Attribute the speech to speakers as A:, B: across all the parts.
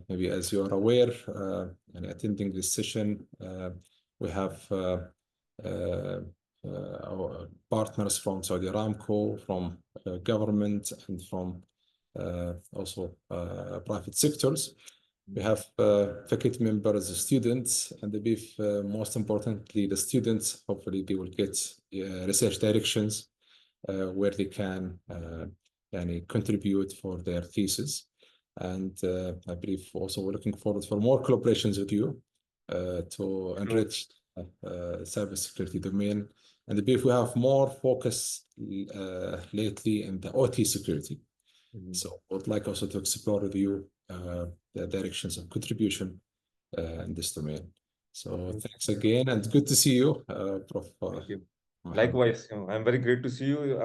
A: maybe as you are aware, and attending this session, we have our partners from Saudi Aramco, from government, and from also private sectors. We have faculty members, students, and I believe most importantly, the students, hopefully they will get research directions where they can contribute for their thesis. And I believe also we're looking forward for more collaborations with you to enrich cybersecurity domain. And I believe we have more focus lately in the OT security. So I would like also to explore with you the directions of contribution in this domain. So thanks again, and good to see you, Prof.
B: Thank you. Likewise, I'm very great to see you.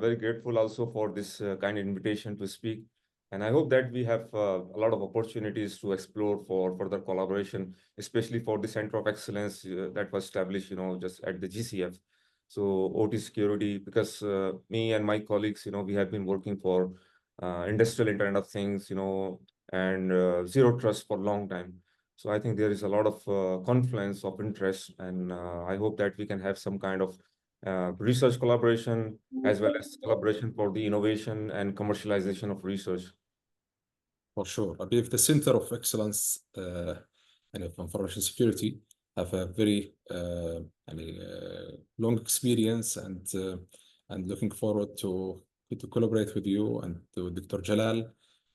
B: Very grateful also for this kind invitation to speak. And I hope that we have a lot of opportunities to explore for further collaboration, especially for the Center of Excellence that was established, just at the GCF. So OT security, because me and my colleagues, we have been working for industrial Internet of Things, and zero trust for a long time. So I think there is a lot of confluence of interest, and I hope that we can have some kind of research collaboration as well as collaboration for the innovation and commercialization of research.
A: For sure. I believe the Center of Excellence and of Information Security have a very long experience, and looking forward to collaborate with you and to Dr. Jalal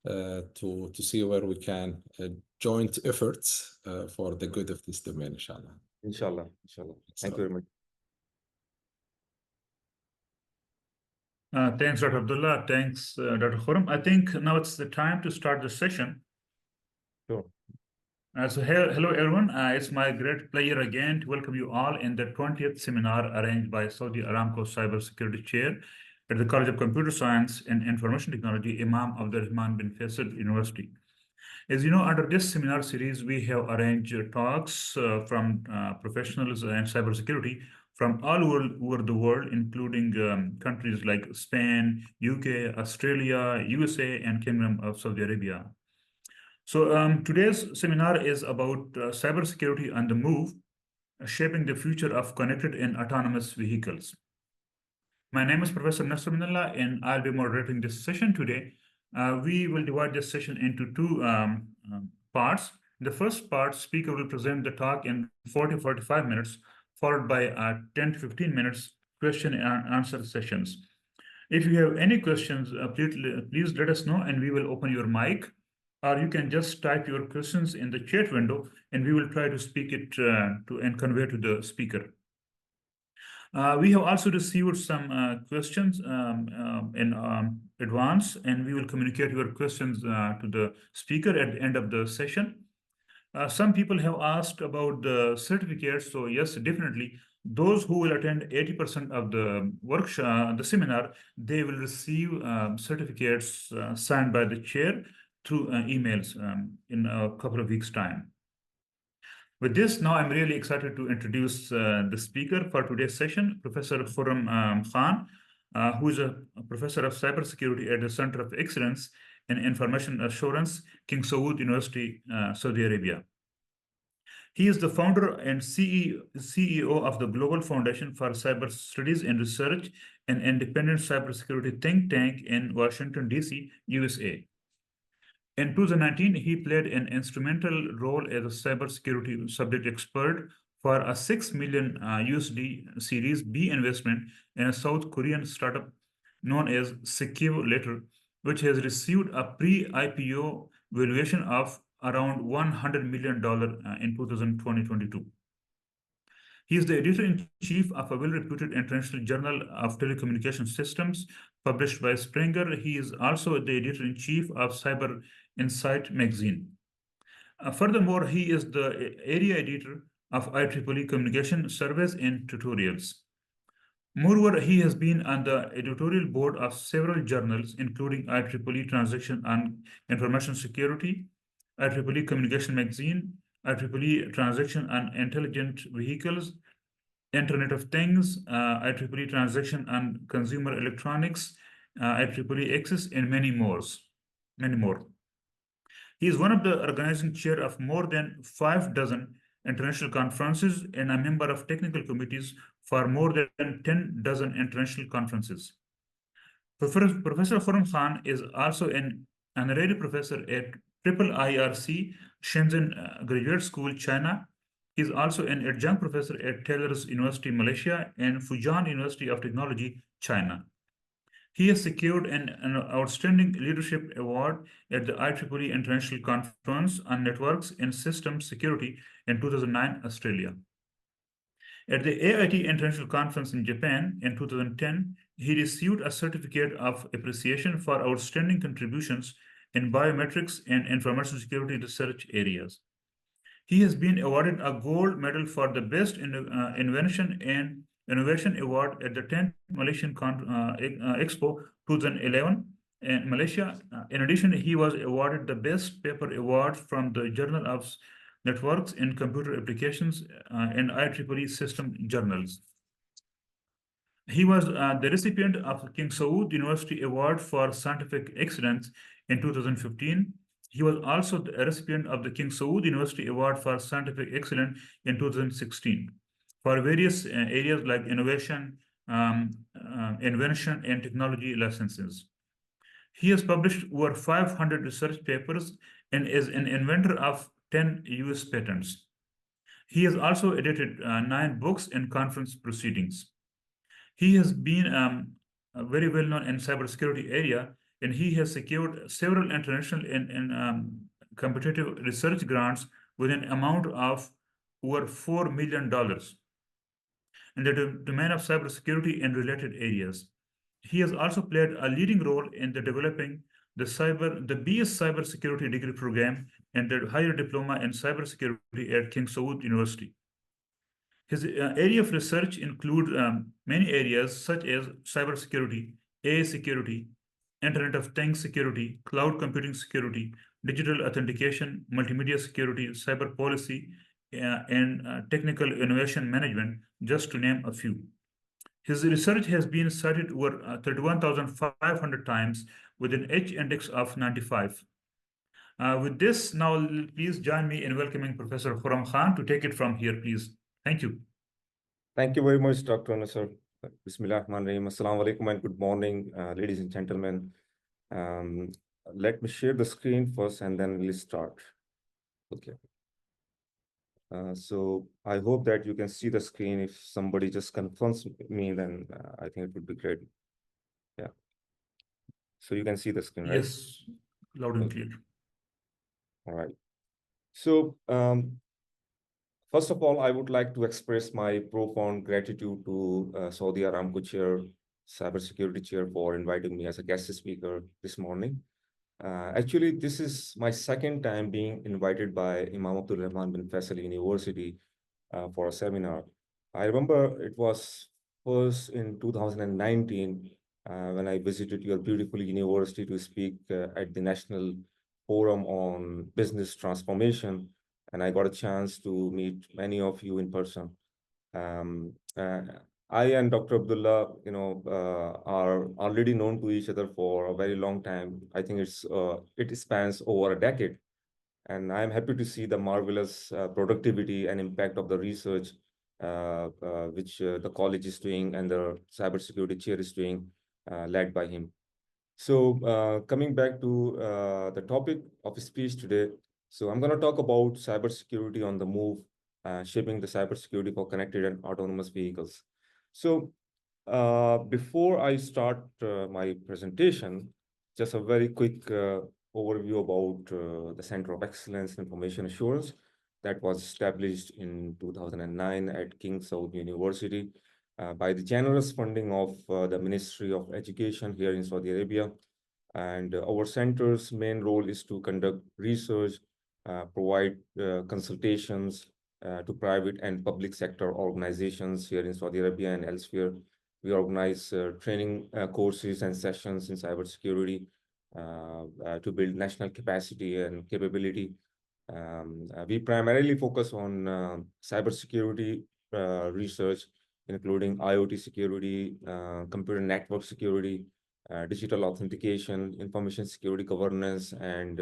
A: to see where we can joint efforts for the good of this domain, inshallah.
B: Inshallah, inshallah. Thank you very much.
C: Thanks, Dr. Abdullah. Thanks, Dr. Khurram. I think now it's the time to start the session.
B: Sure.
C: Hello, everyone. It's my great pleasure again to welcome you all in the 20th seminar arranged by Saudi Aramco Cybersecurity Chair at the College of Computer Science and Information Technology, Imam of the Rahman bin Faisal University. As you know, under this seminar series, we have arranged talks from professionals in cybersecurity from all over the world, including countries like Spain, UK, Australia, USA, and Kingdom of Saudi Arabia. So today's seminar is about cybersecurity on the move, shaping the future of connected and autonomous vehicles. My name is Professor Nasr Minallah, and I'll be moderating this session today. We will divide this session into two parts. The first part, speaker will present the talk in 40-45 minutes, followed by 10 to 15 minutes question and answer sessions. If you have any questions, please let us know and we will open your mic, or you can just type your questions in the chat window and we will try to speak it and convey to the speaker. We have also received some questions in advance, and we will communicate your questions to the speaker at the end of the session. Some people have asked about the certificates. So yes, definitely, those who will attend 80% of the workshop, the seminar, they will receive certificates signed by the chair through emails in a couple of weeks' time. With this, now I'm really excited to introduce the speaker for today's session, Professor Khurram Khan, who is a professor of cybersecurity at the Center of Excellence in Information Assurance, King Saud University, Saudi Arabia. He is the founder and CEO of the Global Foundation for Cyber Studies and Research, an independent cybersecurity think tank in Washington, D.C., USA. In 2019, he played an instrumental role as a cybersecurity subject expert for a $6 million USD Series B investment in a South Korean startup known as Secure, which has received a pre-IPO valuation of around $100 million in 2022. He is the editor-in-chief of a well-reputed international journal of telecommunication systems published by Springer. He is also the editor-in-chief of Cyber Insight magazine. Furthermore, he is the area editor of IEEE Communication Surveys and Tutorials. Moreover, he has been on the editorial board of several journals, including IEEE Transaction on Information Security, IEEE Communication Magazine, IEEE Transaction on Intelligent Vehicles, Internet of Things, IEEE Transaction on Consumer Electronics, IEEE Access, and many more. He is one of the organizing chair of more than 6 international conferences and a member of technical committees for more than 10 international conferences. Professor Khurram Khan is also an honorary professor at IIRC Shenzhen Graduate School, China. He is also an adjunct professor at Taylor's University, Malaysia, and Fujian University of Technology, China. He has secured an outstanding leadership award at the IEEE International Conference on Networks and Systems Security in 2009, Australia. At the AIT International Conference in Japan in 2010, he received a certificate of appreciation for outstanding contributions in biometrics and information security research areas. He has been awarded a gold medal for the Best Invention and Innovation Award at the 10th Malaysian Expo 2011 in Malaysia. In addition, he was awarded the Best Paper Award from the Journal of Networks and Computer Applications and IEEE System Journals. He was the recipient of King Saud University Award for Scientific Excellence in 2015. He was also the recipient of the King Saud University Award for Scientific Excellence in 2016 for various areas like innovation, invention, and technology licenses. He has published over 500 research papers and is an inventor of 10 US patents. He has also edited 9 books and conference proceedings. He has been very well known in cybersecurity area, and he has secured several international and competitive research grants with an amount of over $4 million in the domain of cybersecurity and related areas. He has also played a leading role in the developing the BS Cybersecurity degree program and the higher diploma in cybersecurity at King Saud University. His area of research include many areas such as cybersecurity, AI security, Internet of Things security, cloud computing security, digital authentication, multimedia security, cyber policy, and technical innovation management, just to name a few. His research has been cited over 31,500 times with an H index of 95. With this, now please join me in welcoming Professor Khurram Khan to take it from here, please. Thank you.
B: Thank you very much, Dr. Nasser. Bismillah Rahman Rahim. Assalamu alaikum and good morning, ladies and gentlemen. Let me share the screen first and then we'll start. Okay. So I hope that you can see the screen. If somebody just confirms me, then I think it would be great. Yeah. So you can see the screen, right?
C: Yes, loud and clear.
B: All right. So first of all, I would like to express my profound gratitude to Saudi Aramco Chair, Cybersecurity Chair, for inviting me as a guest speaker this morning. Actually, this is my second time being invited by Imam Abdul Rahman bin Faisal University for a seminar. I remember it was first in 2019 when I visited your beautiful university to speak at the National Forum on Business Transformation, and I got a chance to meet many of you in person. I and Dr. Abdullah, are already known to each other for a very long time. I think it spans over a decade. And I'm happy to see the marvelous productivity and impact of the research which the college is doing and the cybersecurity chair is doing, led by him. So coming back to the topic of speech today, so I'm going to talk about cybersecurity on the move, shaping the cybersecurity for connected and autonomous vehicles. So before I start my presentation, just a very quick overview about the Center of Excellence in Information Assurance that was established in 2009 at King Saud University by the generous funding of the Ministry of Education here in Saudi Arabia. And our center's main role is to conduct research, provide consultations to private and public sector organizations here in Saudi Arabia and elsewhere. We organize training courses and sessions in cybersecurity to build national capacity and capability. We primarily focus on cybersecurity research, including IoT security, computer network security, digital authentication, information security governance, and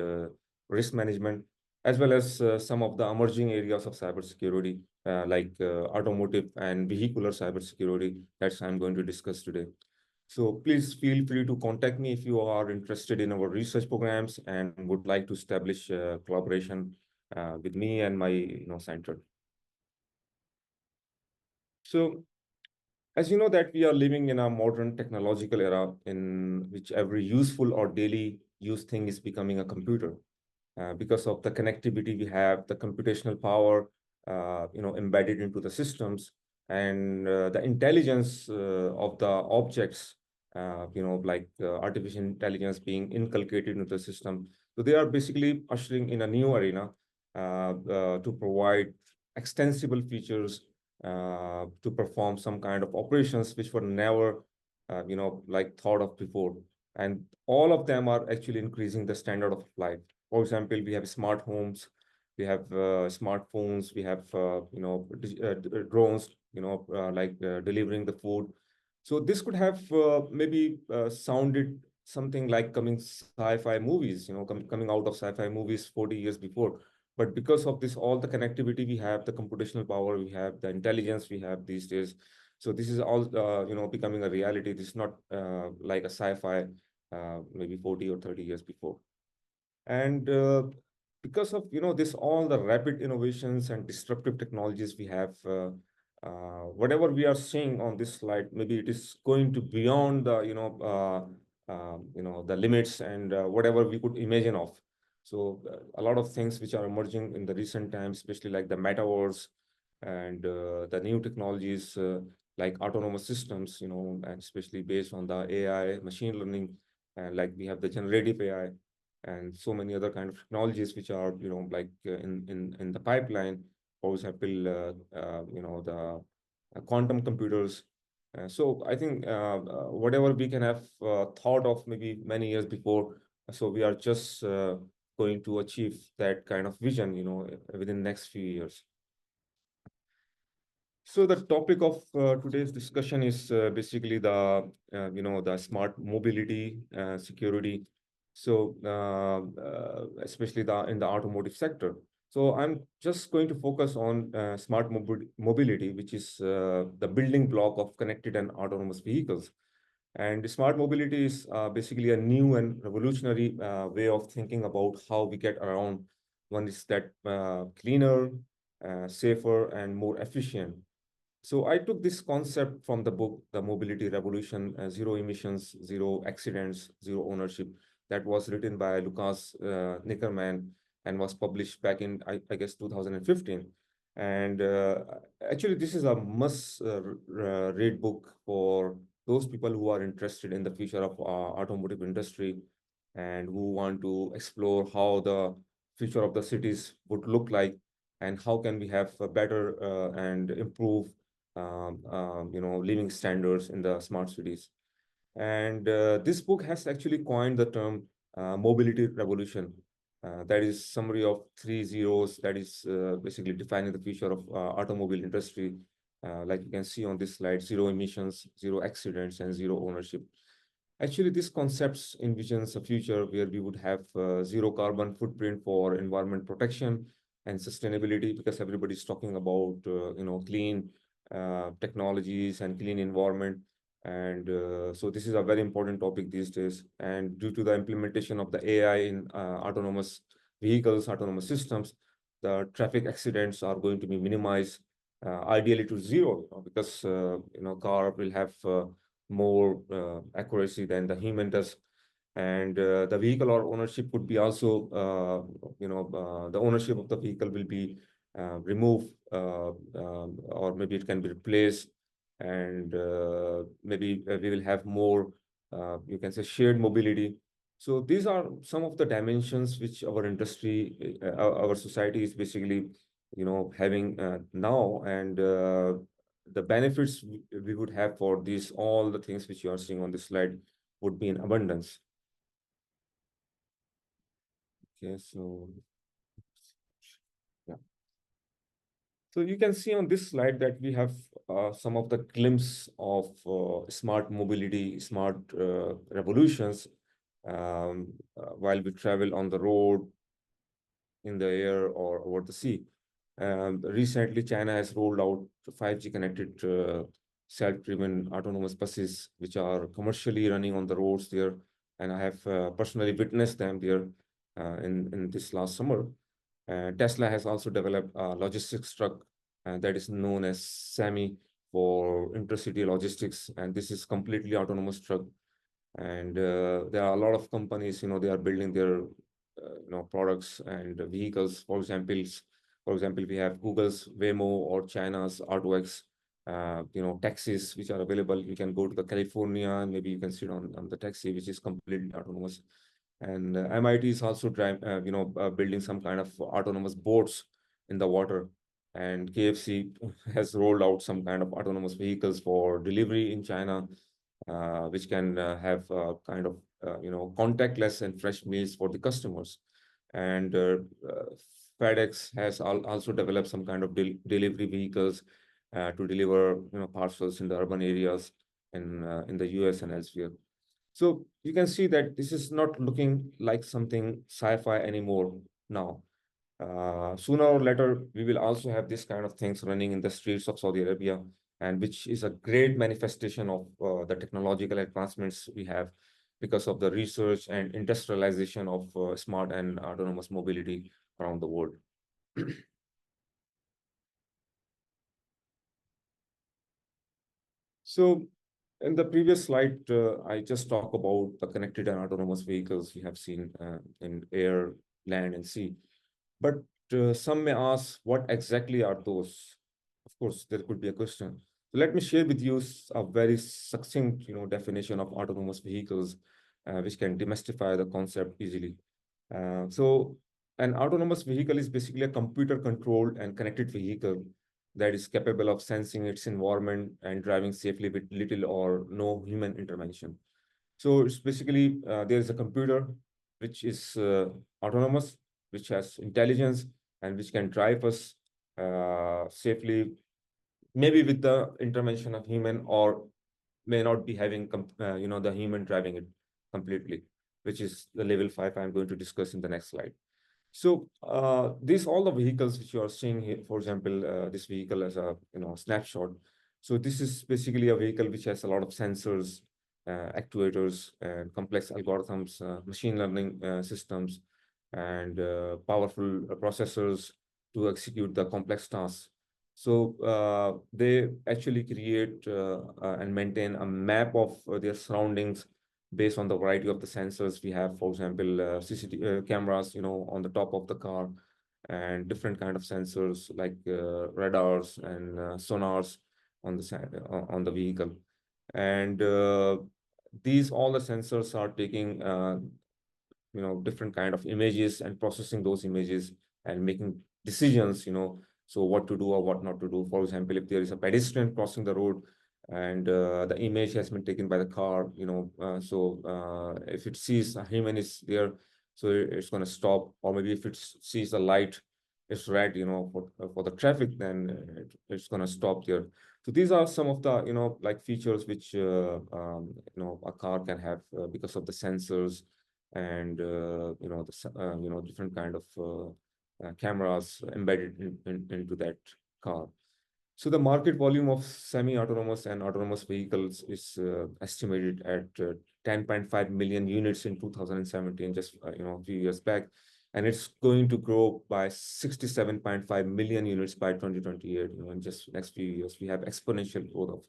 B: risk management, as well as some of the emerging areas of cybersecurity, like automotive and vehicular cybersecurity. That's I'm going to discuss today. So please feel free to contact me if you are interested in our research programs and would like to establish collaboration with me and my center. So, as you know that we are living in a modern technological era in which every useful or daily use thing is becoming a computer. Because of the connectivity we have, the computational power, embedded into the systems, and the intelligence of the objects, like artificial intelligence being inculcated into the system. So they are basically ushering in a new arena to provide extensible features to perform some kind of operations which were never, like thought of before. And all of them are actually increasing the standard of life. For example, we have smart homes, we have smartphones, we have drones, like delivering the food. So this could have maybe sounded something like coming sci-fi movies, coming out of sci-fi movies 40 years before. But because of this, all the connectivity we have, the computational power we have, the intelligence we have these days. So this is all, becoming a reality. This is not like a sci-fi maybe 40 or 30 years before. And because of, this, all the rapid innovations and disruptive technologies we have, whatever we are seeing on this slide, maybe it is going to beyond the, the limits and whatever we could imagine of. So a lot of things which are emerging in the recent times, especially like the metaverse and the new technologies like autonomous systems, and especially based on the AI, machine learning, and like we have the generative AI and so many other kind of technologies which are, like in the pipeline. For example, the quantum computers. So I think whatever we can have thought of maybe many years before, so we are just going to achieve that kind of vision, within the next few years. So the topic of today's discussion is basically the, the smart mobility security. So especially in the automotive sector. So I'm just going to focus on smart mobility, which is the building block of connected and autonomous vehicles. And smart mobility is basically a new and revolutionary way of thinking about how we get around. One is that cleaner, safer, and more efficient. So I took this concept from the book, The Mobility Revolution, Zero Emissions, Zero Accidents, Zero Ownership, that was written by Lucas Nickerman and was published back in, I guess, 2015. And actually, this is a must-read book for those people who are interested in the future of automotive industry and who want to explore how the future of the cities would look like and how can we have a better and improve living standards in the smart cities. And this book has actually coined the term mobility revolution. That is summary of 3 zeros that is basically defining the future of automobile industry. Like you can see on this slide, zero emissions, zero accidents, and zero ownership. Actually, this concepts envisions a future where we would have zero carbon footprint for environment protection and sustainability, because everybody's talking about clean technologies and clean environment. And so this is a very important topic these days. And due to the implementation of the AI in autonomous vehicles, autonomous systems, the traffic accidents are going to be minimized, ideally to zero, because car will have more accuracy than the human does. And the vehicle or ownership could be also, the ownership of the vehicle will be removed, or maybe it can be replaced. And maybe we will have more, you can say, shared mobility. So these are some of the dimensions which our industry, our society is basically, having now. And the benefits we would have for these, all the things which you are seeing on this slide, would be in abundance. Okay, so yeah. So you can see on this slide that we have some of the glimpse of smart mobility, smart revolutions while we travel on the road, in the air or over the sea. Recently, China has rolled out 5G connected self-driven autonomous buses, which are commercially running on the roads there. And I have personally witnessed them there in this last summer. Tesla has also developed a logistics truck that is known as SAMI for intercity logistics. And this is completely autonomous truck. And there are a lot of companies, they are building their products and vehicles. For example, we have Google's Waymo or China's AutoX, taxis which are available. You can go to the California and maybe you can sit on the taxi, which is completely autonomous. And MIT is also building some kind of autonomous boats in the water. And KFC has rolled out some kind of autonomous vehicles for delivery in China, which can have kind of contactless and fresh meals for the customers. And FedEx has also developed some kind of delivery vehicles to deliver parcels in the urban areas in the US and elsewhere. So you can see that this is not looking like something sci-fi anymore now. Sooner or later, we will also have this kind of things running in the streets of Saudi Arabia, and which is a great manifestation of the technological advancements we have because of the research and industrialization of smart and autonomous mobility around the world. So in the previous slide, I just talked about the connected and autonomous vehicles we have seen in air, land, and sea. But some may ask, what exactly are those? Of course, there could be a question. So let me share with you a very succinct, definition of autonomous vehicles, which can demystify the concept easily. So an autonomous vehicle is basically a computer-controlled and connected vehicle that is capable of sensing its environment and driving safely with little or no human intervention. So it's basically, there is a computer which is autonomous, which has intelligence and which can drive us safely, maybe with the intervention of human, or may not be having the human driving it completely, which is the level 5 I'm going to discuss in the next slide. So these all the vehicles which you are seeing here, for example, this vehicle as a snapshot. So this is basically a vehicle which has a lot of sensors, actuators, and complex algorithms, machine learning systems, and powerful processors to execute the complex tasks. So they actually create and maintain a map of their surroundings based on the variety of the sensors we have. For example, CCTV cameras, on the top of the car, and different kind of sensors like radars and sonars on the vehicle. And all the sensors are taking different kind of images and processing those images and making decisions, so what to do or what not to do. For example, if there is a pedestrian crossing the road and the image has been taken by the car, if it sees a human is there, so it's going to stop. Or maybe if it sees the light, it's red, for the traffic, then it's going to stop there. So these are some of the, like features which, a car can have because of the sensors and, different kind of cameras embedded into that car. So the market volume of semi-autonomous and autonomous vehicles is estimated at 10.5 million units in 2017, just a few years back, and it's going to grow by 67.5 million units by 2028. In just next few years, we have exponential growth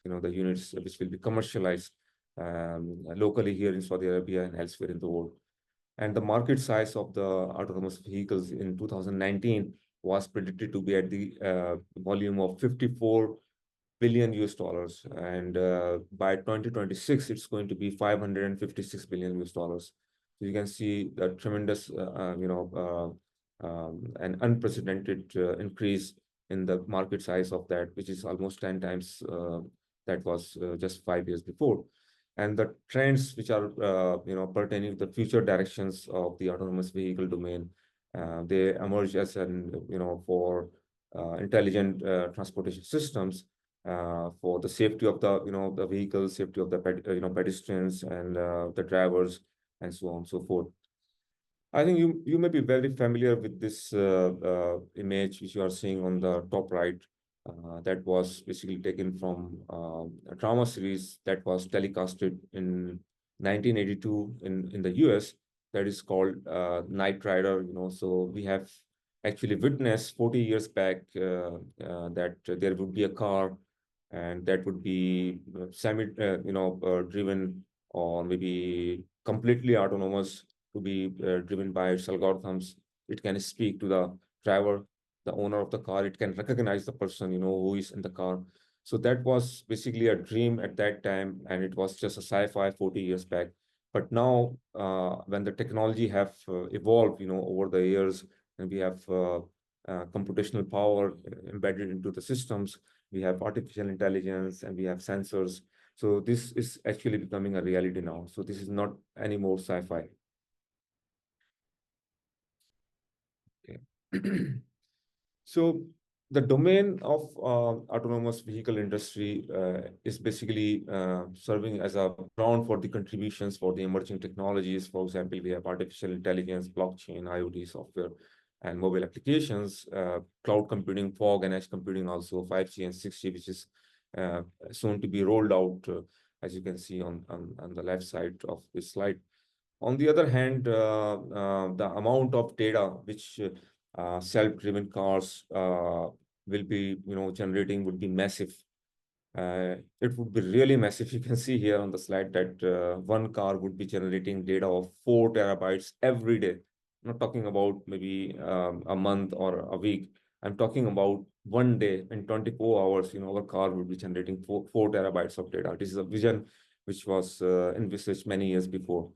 B: of the units which will be commercialized locally here in Saudi Arabia and elsewhere in the world. And the market size of the autonomous vehicles in 2019 was predicted to be at the volume of $54 billion. And by 2026, it's going to be $556 billion. So you can see the tremendous, an unprecedented increase in the market size of that, which is almost 10 times that was just 5 years before. And the trends which are, pertaining to the future directions of the autonomous vehicle domain, they emerge as for intelligent transportation systems, for the safety of the the vehicles, safety of the pedestrians and the drivers, and so on and so forth. I think you may be very familiar with this image which you are seeing on the top right. That was basically taken from a drama series that was telecasted in 1982 in the US. That is called Knight Rider. So we have actually witnessed 40 years back that there would be a car, and that would be driven, or maybe completely autonomous, to be driven by its algorithms. It can speak to the driver, the owner of the car. It can recognize the person, who is in the car. So that was basically a dream at that time, and it was just a sci-fi 40 years back. But now, when the technology have evolved, over the years, and we have computational power embedded into the systems, we have artificial intelligence, and we have sensors. So this is actually becoming a reality now. So this is not anymore sci-fi. Okay. So the domain of autonomous vehicle industry is basically serving as a ground for the contributions for the emerging technologies. For example, we have artificial intelligence, blockchain, IoT software, and mobile applications, cloud computing, fog and edge computing, also 5G and 6G, which is soon to be rolled out, as you can see on the left side of this slide. On the other hand, the amount of data which self-driven cars will be, generating would be massive. It would be really massive. You can see here on the slide that one car would be generating data of 4 terabytes every day. I'm not talking about maybe a month or a week. I'm talking about one day, in 24 hours, our car would be generating 4 terabytes of data. This is a vision which was envisaged many years before.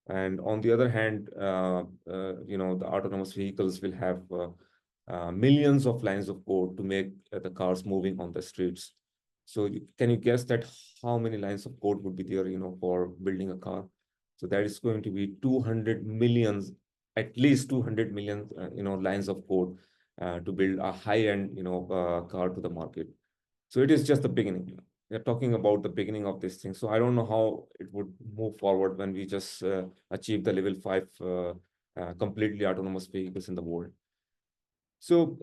B: And on the other hand, the autonomous vehicles will have millions of lines of code to make the cars moving on the streets. So can you guess that how many lines of code would be there, for building a car? So that is going to be 200 millions, at least 200 million, lines of code to build a high-end, car to the market. So it is just the beginning. We're talking about the beginning of this thing. So I don't know how it would move forward when we just achieve the level 5 completely autonomous vehicles in the world. So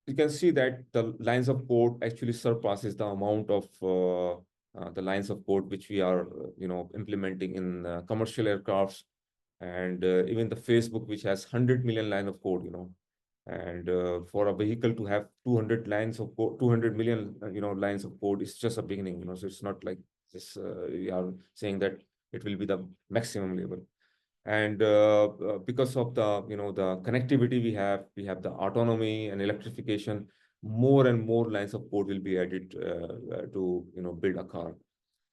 B: you can see that the lines of code actually surpasses the amount of the lines of code which we are, implementing in commercial aircrafts, and even the Facebook, which has 100 million line of code, and for a vehicle to have 200 lines of code, 200 million, lines of code is just a beginning, So it's not like this. We are saying that it will be the maximum level. And because of the, the connectivity we have the autonomy and electrification, more and more lines of code will be added to, build a car.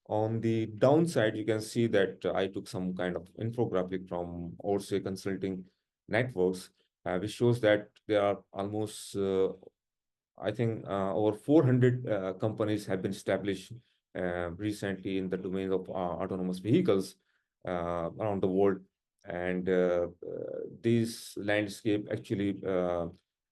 B: On the downside, you can see that I took some kind of infographic from Orsay Consulting Networks, which shows that there are almost, I think, over 400 companies have been established recently in the domain of autonomous vehicles around the world. And this landscape actually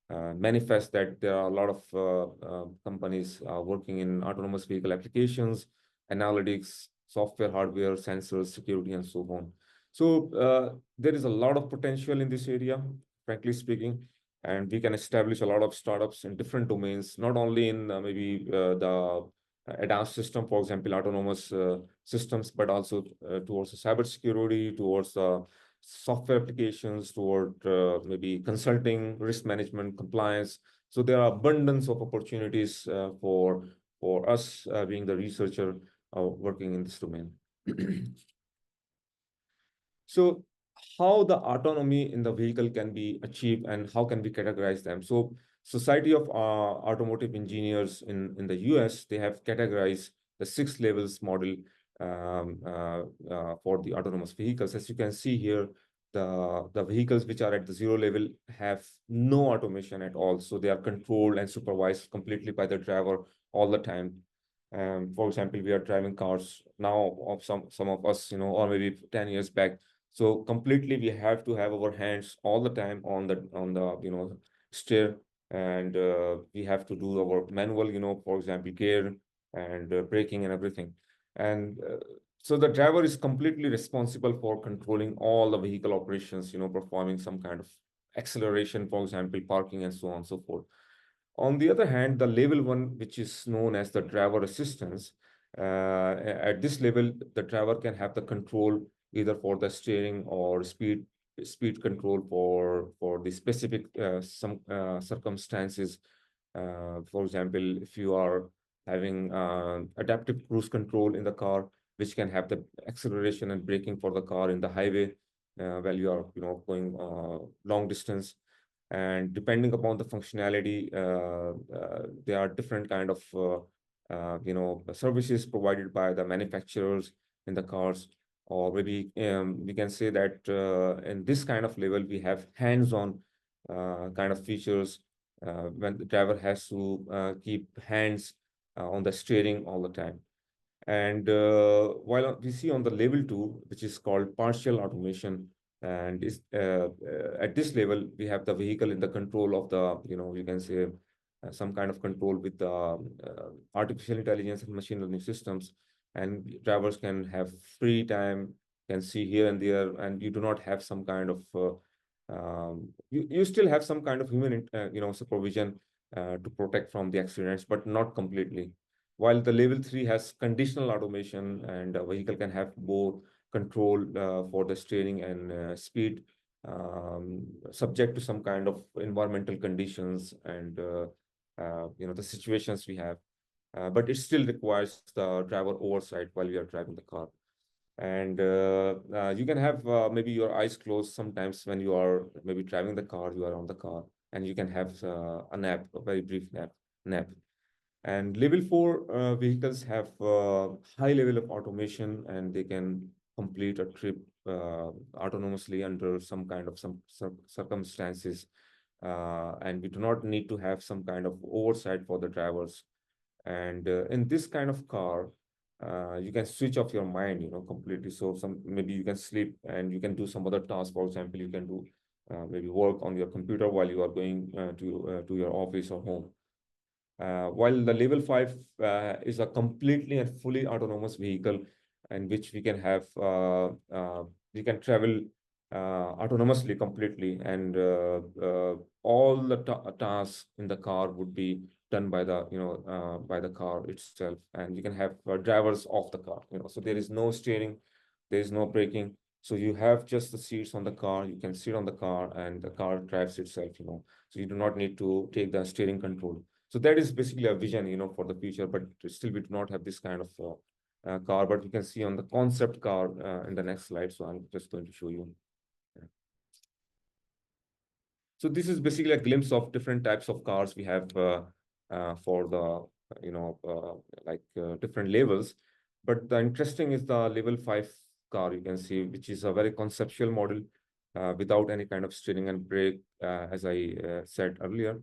B: manifests that there are a lot of companies working in autonomous vehicle applications, analytics, software, hardware, sensors, security, and so on. So there is a lot of potential in this area, frankly speaking, and we can establish a lot of startups in different domains, not only in maybe the advanced system, for example, autonomous systems, but also towards the cybersecurity, towards software applications, toward maybe consulting, risk management, compliance. So there are abundance of opportunities for us being the researcher working in this domain. So how the autonomy in the vehicle can be achieved and how can we categorize them? So Society of Automotive Engineers in the US, they have categorized the 6 levels model for the autonomous vehicles. As you can see here, the vehicles which are at the 0 level have no automation at all. So they are controlled and supervised completely by the driver all the time. For example, we are driving cars now, of some of us, or maybe 10 years back. So completely we have to have our hands all the time on the steer, and we have to do our manual, for example, gear and braking and everything. And So the driver is completely responsible for controlling all the vehicle operations, performing some kind of acceleration, for example, parking and so on and so forth. On the other hand, the level 1, which is known as the driver assistance, at this level, the driver can have the control either for the steering or speed control for the specific circumstances. For example, if you are having adaptive cruise control in the car, which can have the acceleration and braking for the car in the highway while you are going long distance. And depending upon the functionality, there are different kind of services provided by the manufacturers in the cars. Or maybe we can say that in this kind of level, we have hands-on kind of features when the driver has to keep hands on the steering all the time. And while we see on the level 2, which is called partial automation, and at this level, we have the vehicle in the control of the, you can say, some kind of control with the artificial intelligence and machine learning systems. And drivers can have free time, can see here and there, and you do not have some kind of, you still have some kind of human, supervision to protect from the accidents, but not completely. While the level 3 has conditional automation, and a vehicle can have both control for the steering and speed, subject to some kind of environmental conditions and the situations we have. But it still requires the driver oversight while we are driving the car. And you can have maybe your eyes closed sometimes when you are maybe driving the car, you are on the car, and you can have a nap, a very brief nap. And level 4 vehicles have high level of automation, and they can complete a trip autonomously under some kind of circumstances. And we do not need to have some kind of oversight for the drivers. And in this kind of car, you can switch off your mind, completely. So maybe you can sleep and you can do some other tasks. For example, you can do maybe work on your computer while you are going to your office or home. While the level 5 is a completely and fully autonomous vehicle in which we can have, we can travel autonomously completely, and all the tasks in the car would be done by the by the car itself, and you can have drivers off the car. So there is no steering, there is no braking. So you have just the seats on the car. You can sit on the car, and the car drives itself. So you do not need to take the steering control. So that is basically a vision, for the future, but still we do not have this kind of car, but you can see on the concept car in the next slide. So I'm just going to show you. So this is basically a glimpse of different types of cars we have for the, different levels. But the interesting is the level 5 car, you can see, which is a very conceptual model without any kind of steering and brake, as I said earlier.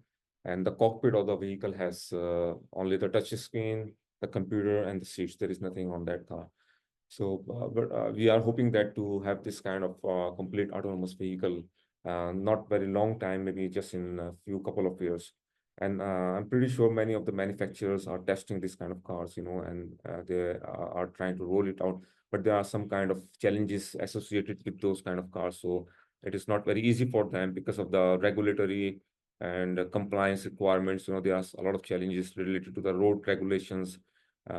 B: And the cockpit of the vehicle has only the touch screen, the computer, and the seats. There is nothing on that car. So we are hoping that to have this kind of complete autonomous vehicle, not very long time, maybe just in a couple of years. And I'm pretty sure many of the manufacturers are testing this kind of cars, and they are trying to roll it out. But there are some kind of challenges associated with those kind of cars. So it is not very easy for them because of the regulatory and compliance requirements. There are a lot of challenges related to the road regulations,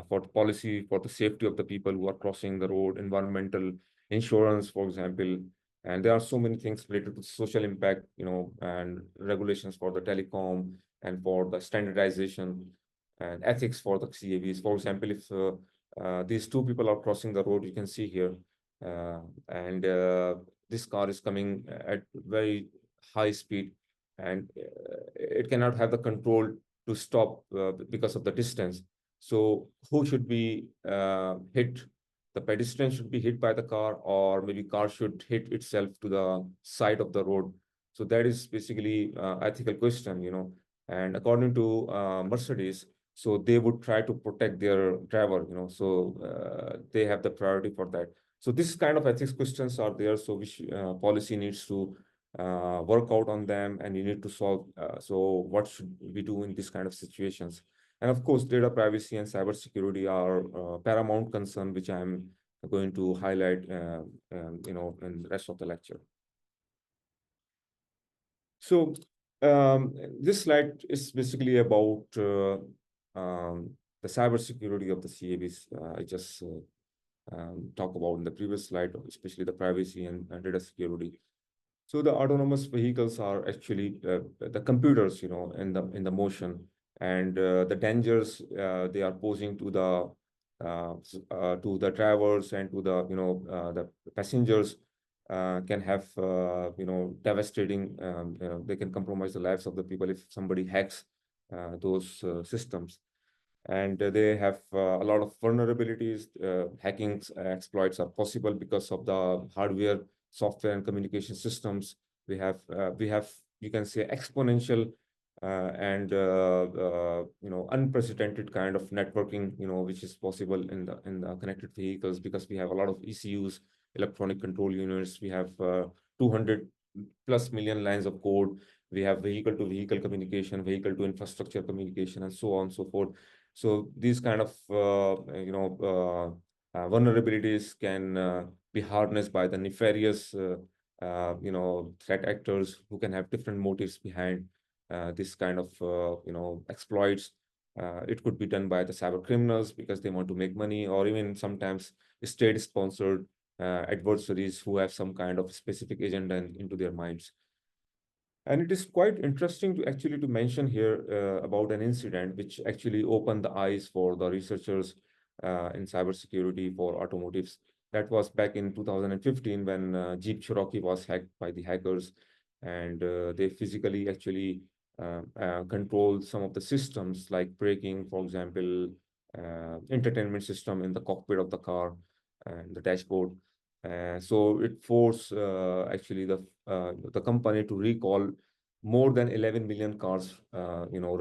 B: for the policy, for the safety of the people who are crossing the road, environmental insurance, for example. And there are so many things related to social impact, and regulations for the telecom and for the standardization and ethics for the CAVs. For example, if these two people are crossing the road, you can see here, and this car is coming at very high speed, and it cannot have the control to stop because of the distance. So who should be hit? The pedestrian should be hit by the car, or maybe car should hit itself to the side of the road. So that is basically ethical question, and according to Mercedes, so they would try to protect their driver, so they have the priority for that. So this kind of ethics questions are there. So which policy needs to work out on them, and you need to solve. So what should we do in this kind of situations? And of course, data privacy and cybersecurity are paramount concern, which I'm going to highlight, you know, in the rest of the lecture. So this slide is basically about the cybersecurity of the CABs. I just talked about in the previous slide, especially the privacy and data security. So the autonomous vehicles are actually the computers, you know, in the motion, and the dangers they are posing to the drivers and to the, you know, the passengers can have you know, devastating. You know, they can compromise the lives of the people if somebody hacks those systems. And they have a lot of vulnerabilities. Hacking exploits are possible because of the hardware, software, and communication systems. We have you can say exponential and you know, unprecedented kind of networking, you know, which is possible in the connected vehicles, because we have a lot of ECUs, electronic control units. We have 200+ million lines of code. We have vehicle-to-vehicle communication, vehicle-to-infrastructure communication, and so on and so forth. So these kind of you know, vulnerabilities can be harnessed by the nefarious you know, threat actors who can have different motives behind this kind of you know, exploits. It could be done by the cyber criminals because they want to make money, or even sometimes state-sponsored adversaries who have some kind of specific agenda into their minds. And it is quite interesting to actually to mention here about an incident which actually opened the eyes for the researchers in cybersecurity for automotives. That was back in 2015 when Jeep Cherokee was hacked by the hackers, and they physically actually controlled some of the systems like braking, for example, entertainment system in the cockpit of the car and the dashboard. So it forced actually the company to recall more than 11 million cars, you know,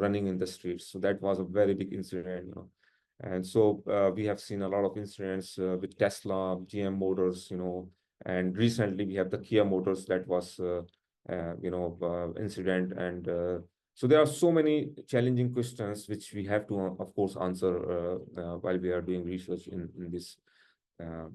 B: running in the streets. So that was a very big incident, you know. And so we have seen a lot of incidents with Tesla, GM Motors, you know, and recently we have the Kia Motors that was, you know, incident. And so there are so many challenging questions which we have to, of course, answer while we are doing research in this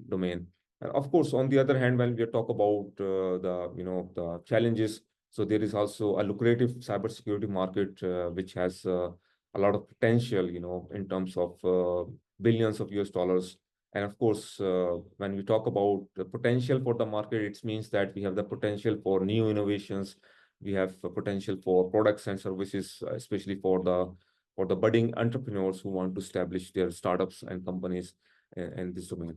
B: domain. And of course, on the other hand, when we talk about the, you know, the challenges, so there is also a lucrative cybersecurity market which has a lot of potential, you know, in terms of billions of US dollars. And of course, when we talk about the potential for the market, it means that we have the potential for new innovations. We have a potential for products and services, especially for the budding entrepreneurs who want to establish their startups and companies in this domain.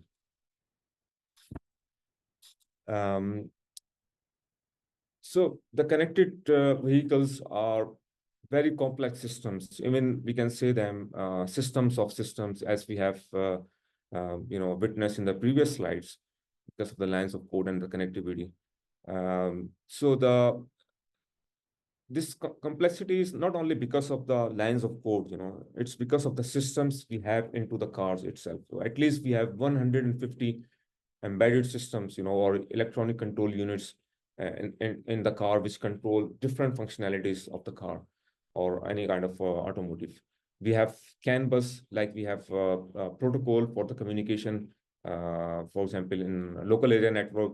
B: So the connected vehicles are very complex systems. Even we can say them systems of systems, as we have you know, witnessed in the previous slides, because of the lines of code and the connectivity. So this complexity is not only because of the lines of code, you know, it's because of the systems we have into the cars itself. So at least we have 150 embedded systems, you know, or electronic control units in the car, which control different functionalities of the car or any kind of automotive. We have CAN bus, like we have a protocol for the communication. For example, in local area network,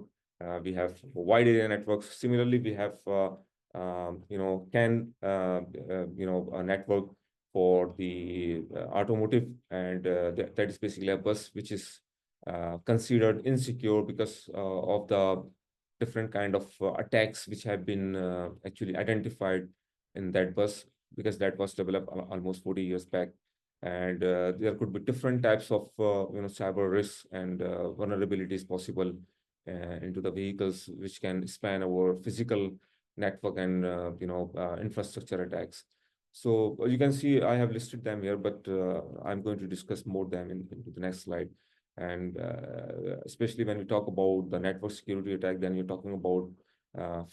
B: we have wide area networks. Similarly, we have you know, CAN you know, a network for the automotive, and that is basically a bus which is considered insecure because of the different kind of attacks which have been actually identified in that bus, because that was developed almost 40 years back. And there could be different types of you know, cyber risks and vulnerabilities possible into the vehicles, which can span over physical network and you know, infrastructure attacks. So you can see I have listed them here, but I'm going to discuss more them in the next slide. And especially when we talk about the network security attack, then you're talking about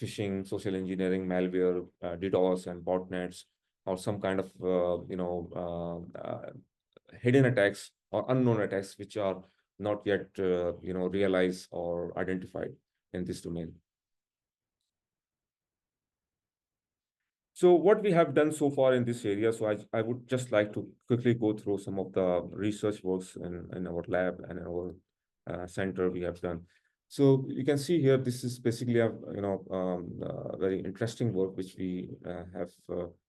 B: phishing, social engineering, malware, DDoS, and botnets, or some kind of you know, hidden attacks or unknown attacks which are not yet you know, realized or identified in this domain. So what we have done so far in this area, so I would just like to quickly go through some of the research works in our lab and in our center we have done. So you can see here, this is basically a very interesting work which we have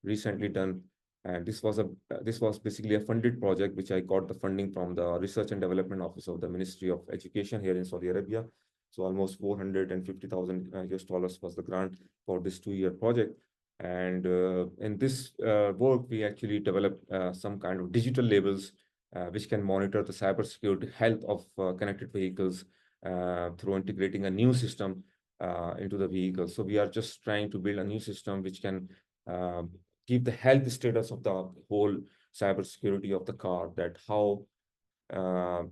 B: recently done. And this was basically a funded project which I got the funding from the Research and Development Office of the Ministry of Education here in Saudi Arabia. So almost $450,000 US was the grant for this 2-year project. And in this work, we actually developed some kind of digital labels which can monitor the cybersecurity health of connected vehicles through integrating a new system into the vehicle. So we are just trying to build a new system which can give the health status of the whole cybersecurity of the car, that how does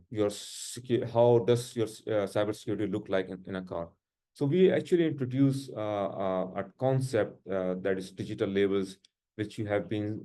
B: your cybersecurity look like in a car. So we actually introduce a concept that is digital labels, which you have been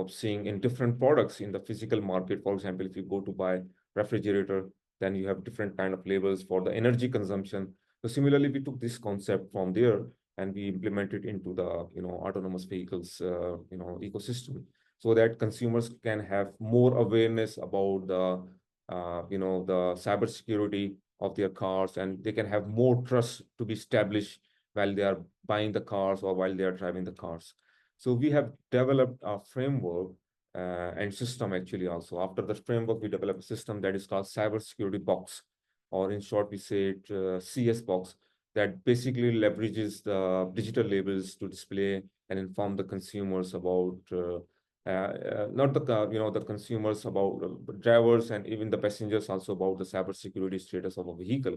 B: seeing in different products in the physical market. For example, if you go to buy refrigerator, then you have different kind of labels for the energy consumption. So similarly, we took this concept from there and we implemented into the autonomous vehicles ecosystem, so that consumers can have more awareness about the the cybersecurity of their cars, and they can have more trust to be established while they are buying the cars or while they are driving the cars. So we have developed a framework and system actually also. After the framework, we developed a system that is called Cybersecurity Box, or in short, we say it CS Box, that basically leverages the digital labels to display and inform the consumers about not the consumers, about drivers and even the passengers also, about the cybersecurity status of a vehicle.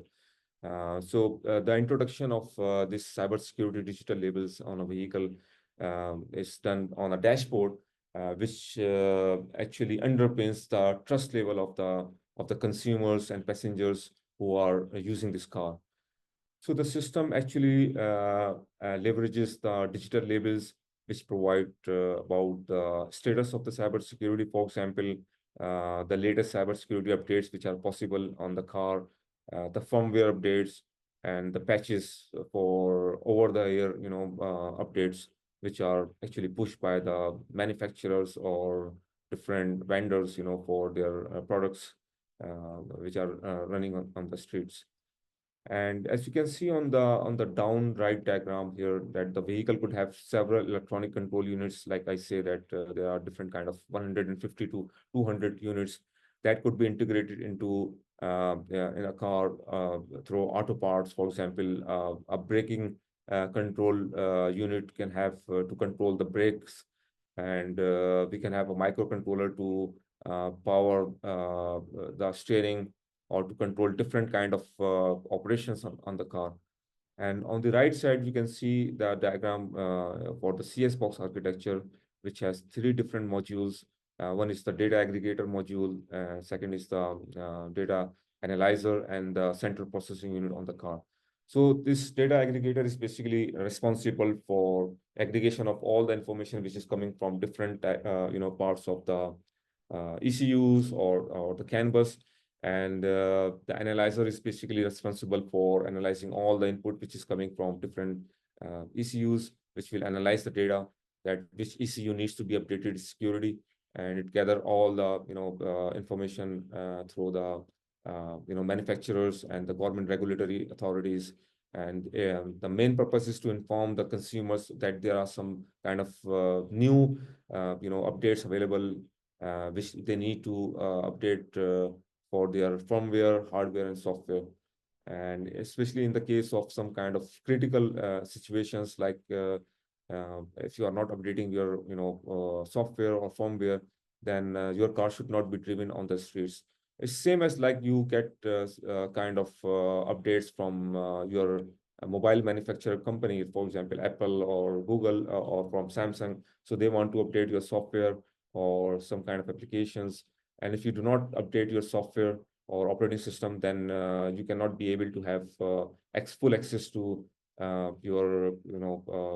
B: So the introduction of this cybersecurity digital labels on a vehicle is done on a dashboard, which actually underpins the trust level of the consumers and passengers who are using this car. So the system actually leverages the digital labels which provide about the status of the cybersecurity. For example, the latest cybersecurity updates which are possible on the car, the firmware updates, and the patches for over-the-air updates, which are actually pushed by the manufacturers or different vendors for their products which are running on the streets. And as you can see on the down right diagram here, that the vehicle could have several electronic control units. Like I say that there are different kind of 150 to 200 units that could be integrated into in a car through auto parts. For example, a braking control unit can have to control the brakes, and we can have a microcontroller to power the steering, or to control different kind of operations on the car. And on the right side, you can see the diagram for the CS box architecture, which has 3 different modules. One is the data aggregator module, second is the data analyzer, and the central processing unit on the car. So this data aggregator is basically responsible for aggregation of all the information which is coming from different parts of the ECUs or the CAN bus. And the analyzer is basically responsible for analyzing all the input which is coming from different ECUs, which will analyze the data, that which ECU needs to be updated security, and it gather all the information through the manufacturers and the government regulatory authorities. And the main purpose is to inform the consumers that there are some kind of new updates available which they need to update for their firmware, hardware, and software. And especially in the case of some kind of critical situations, like if you are not updating your software or firmware, then your car should not be driven on the streets. It's same as like you get kind of updates from your mobile manufacturer company, for example, Apple or Google or from Samsung. So they want to update your software or some kind of applications. And if you do not update your software or operating system, then you cannot be able to have full access to your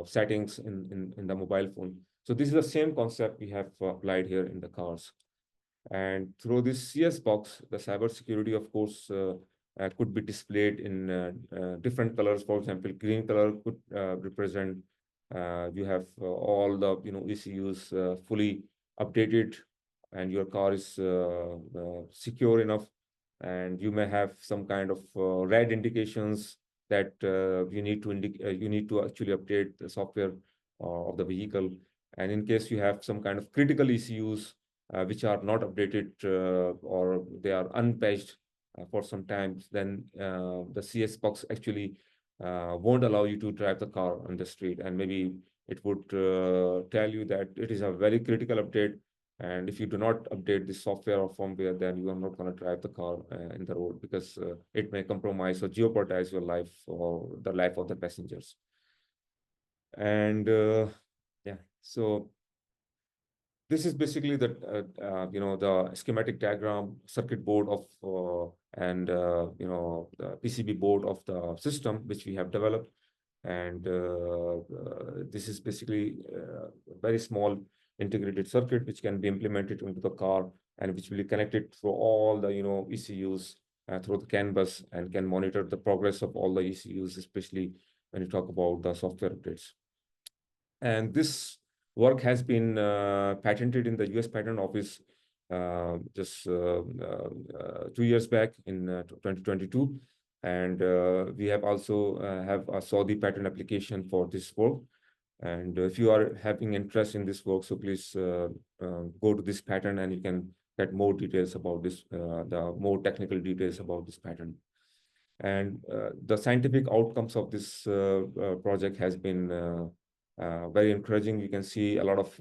B: settings in the mobile phone. So this is the same concept we have applied here in the cars. And through this CS box, the cybersecurity, of course, could be displayed in different colors. For example, green color could represent you have all the ECUs fully updated, and your car is secure enough. and you may have some kind of red indications that you need to actually update the software of the vehicle. And in case you have some kind of critical ECUs which are not updated or they are unpatched for some time, then the CS box actually won't allow you to drive the car on the street, and maybe it would tell you that it is a very critical update, and if you do not update the software or firmware, then you are not going to drive the car in the road, because it may compromise or jeopardize your life or the life of the passengers. And yeah, so this is basically the the schematic diagram, circuit board of and the PCB board of the system which we have developed. And this is basically a very small integrated circuit which can be implemented into the car, and which will be connected through all the ECUs through the CAN bus, and can monitor the progress of all the ECUs, especially when you talk about the software updates. And this work has been patented in the US Patent Office just 2 years back in 2022. And we have also have a Saudi patent application for this work. And if you are having interest in this work, so please go to this patent, and you can get more details about this, the more technical details about this patent. And the scientific outcomes of this project has been very encouraging. You can see a lot of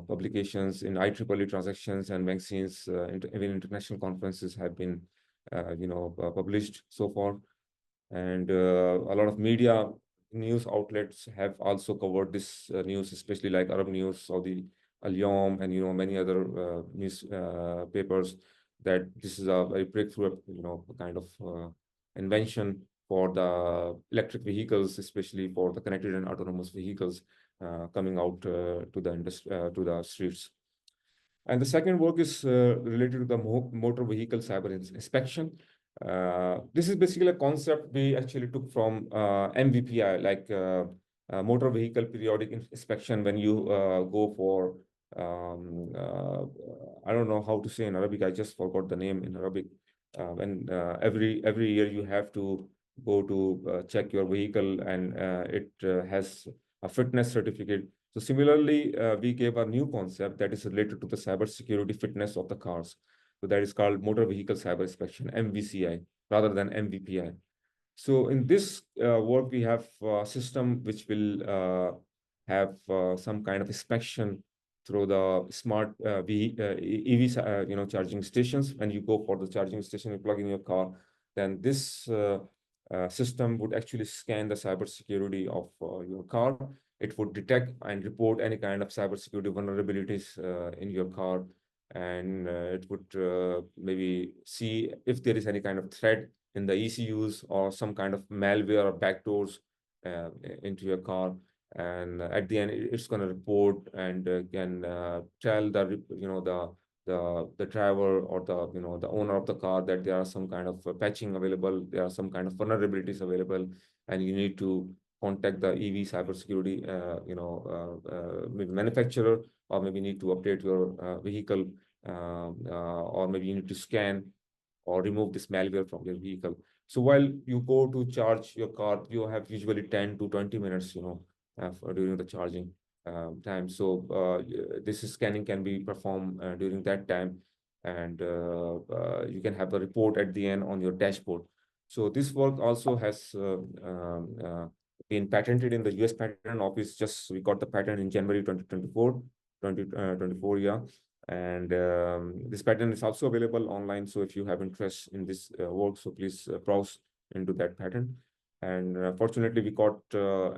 B: publications in IEEE transactions and magazines, even international conferences have been published so far. And a lot of media news outlets have also covered this news, especially like Arab News, Saudi Al-Yawm, and many other news papers, that this is a very breakthrough kind of invention for the electric vehicles, especially for the connected and autonomous vehicles coming out to the streets. And the second work is related to the motor vehicle cyber inspection. This is basically a concept we actually took from MVPI, like motor vehicle periodic inspection. When you go for I don't know how to say in Arabic, I just forgot the name in Arabic. When every year you have to go to check your vehicle, and it has a fitness certificate. So similarly, we gave a new concept that is related to the cybersecurity fitness of the cars. So that is called motor vehicle cyber inspection, MVCI, rather than MVPI. So in this work, we have a system which will have some kind of inspection through the smart EV charging stations. When you go for the charging station, you plug in your car, then this system would actually scan the cybersecurity of your car. It would detect and report any kind of cybersecurity vulnerabilities in your car, and it would maybe see if there is any kind of threat in the ECUs or some kind of malware or backdoors into your car. And at the end, it's going to report and can tell the driver or the owner of the car that there are some kind of patching available, there are some kind of vulnerabilities available, and you need to contact the EV cybersecurity maybe manufacturer, or maybe need to update your vehicle, or maybe you need to scan or remove this malware from your vehicle. So while you go to charge your car, you have usually 10 to 20 minutes, during the charging time. So this scanning can be performed during that time, and you can have a report at the end on your dashboard. So this work also has been patented in the US Patent Office. Just we got the patent in January 2024, yeah. And this patent is also available online. So if you have interest in this work, so please browse into that patent. And fortunately, we got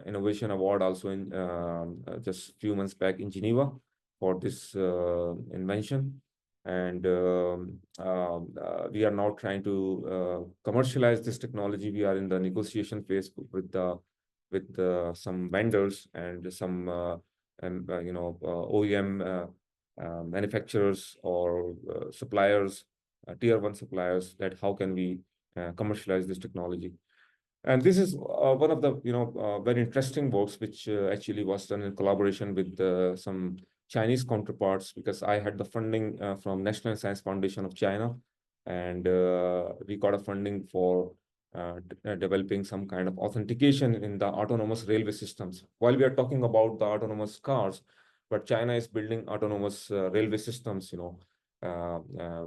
B: Innovation Award also in just a few months back in Geneva for this invention. And we are now trying to commercialize this technology. We are in the negotiation phase with some vendors and some OEM manufacturers or suppliers, tier 1 suppliers, that how can we commercialize this technology. And this is one of the very interesting works which actually was done in collaboration with some Chinese counterparts, because I had the funding from National Science Foundation of China, and we got a funding for developing some kind of authentication in the autonomous railway systems. While we are talking about the autonomous cars, but China is building autonomous railway systems,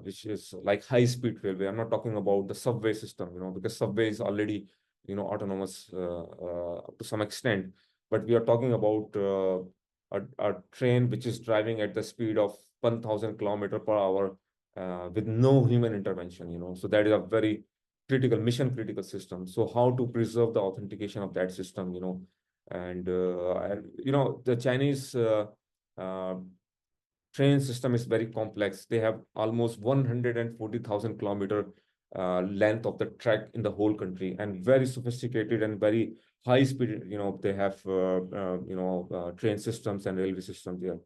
B: which is like high-speed railway. I'm not talking about the subway system, because subway is already, autonomous to some extent. But we are talking about a train which is driving at the speed of 1,000 kilometers per hour with no human intervention. So that is a very mission critical system. So how to preserve the authentication of that system, and the Chinese train system is very complex. They have almost 140,000 kilometer length of the track in the whole country, and very sophisticated and very high speed. They have train systems and railway systems there.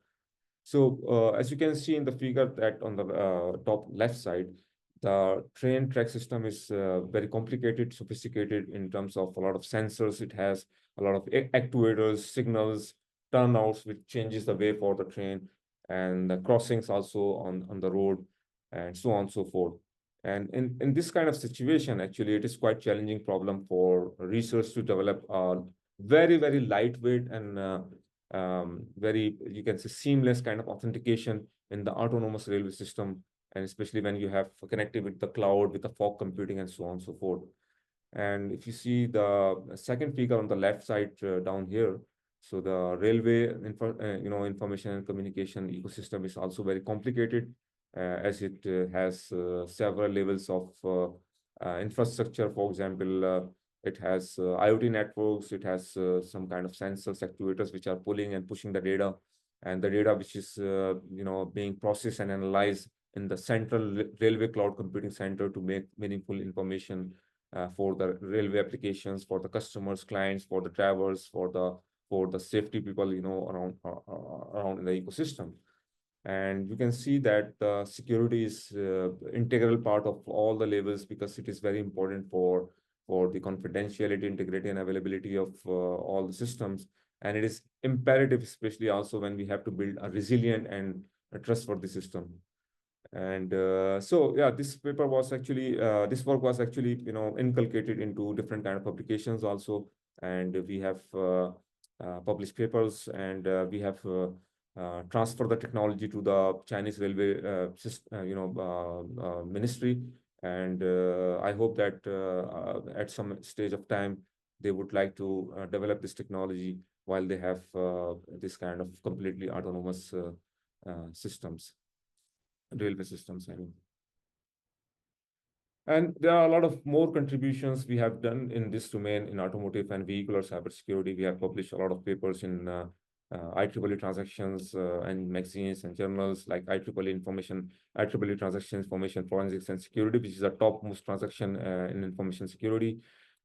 B: So as you can see in the figure that on the top left side, the train track system is very complicated, sophisticated in terms of a lot of sensors. It has a lot of actuators, signals, turnouts, which changes the way for the train, and the crossings also on the road, and so on and so forth. And in this kind of situation, actually, it is quite challenging problem for research to develop a very, very lightweight and very, you can say, seamless kind of authentication in the autonomous railway system, and especially when you have connected with the cloud, with the fog computing, and so on and so forth. And if you see the second figure on the left side down here, so the railway information and communication ecosystem is also very complicated, as it has several levels of infrastructure. For example, it has IoT networks, it has some kind of sensors, actuators, which are pulling and pushing the data, and the data which is being processed and analyzed in the central railway cloud computing center to make meaningful information for the railway applications, for the customers, clients, for the travelers, for the safety people, around in the ecosystem. And you can see that security is integral part of all the levels, because it is very important for the confidentiality, integrity, and availability of all the systems. And it is imperative, especially also when we have to build a resilient and a trustworthy system. And so, yeah, this paper was actually, this work was actually, inculcated into different kind of publications also. And we have published papers, and we have transferred the technology to the Chinese railway ministry. And I hope that at some stage of time, they would like to develop this technology while they have this kind of completely autonomous systems, railway systems, I mean. And there are a lot of more contributions we have done in this domain in automotive and vehicular cybersecurity. We have published a lot of papers in IEEE transactions and magazines and journals like IEEE transaction information forensics and security, which is the topmost transaction in information security.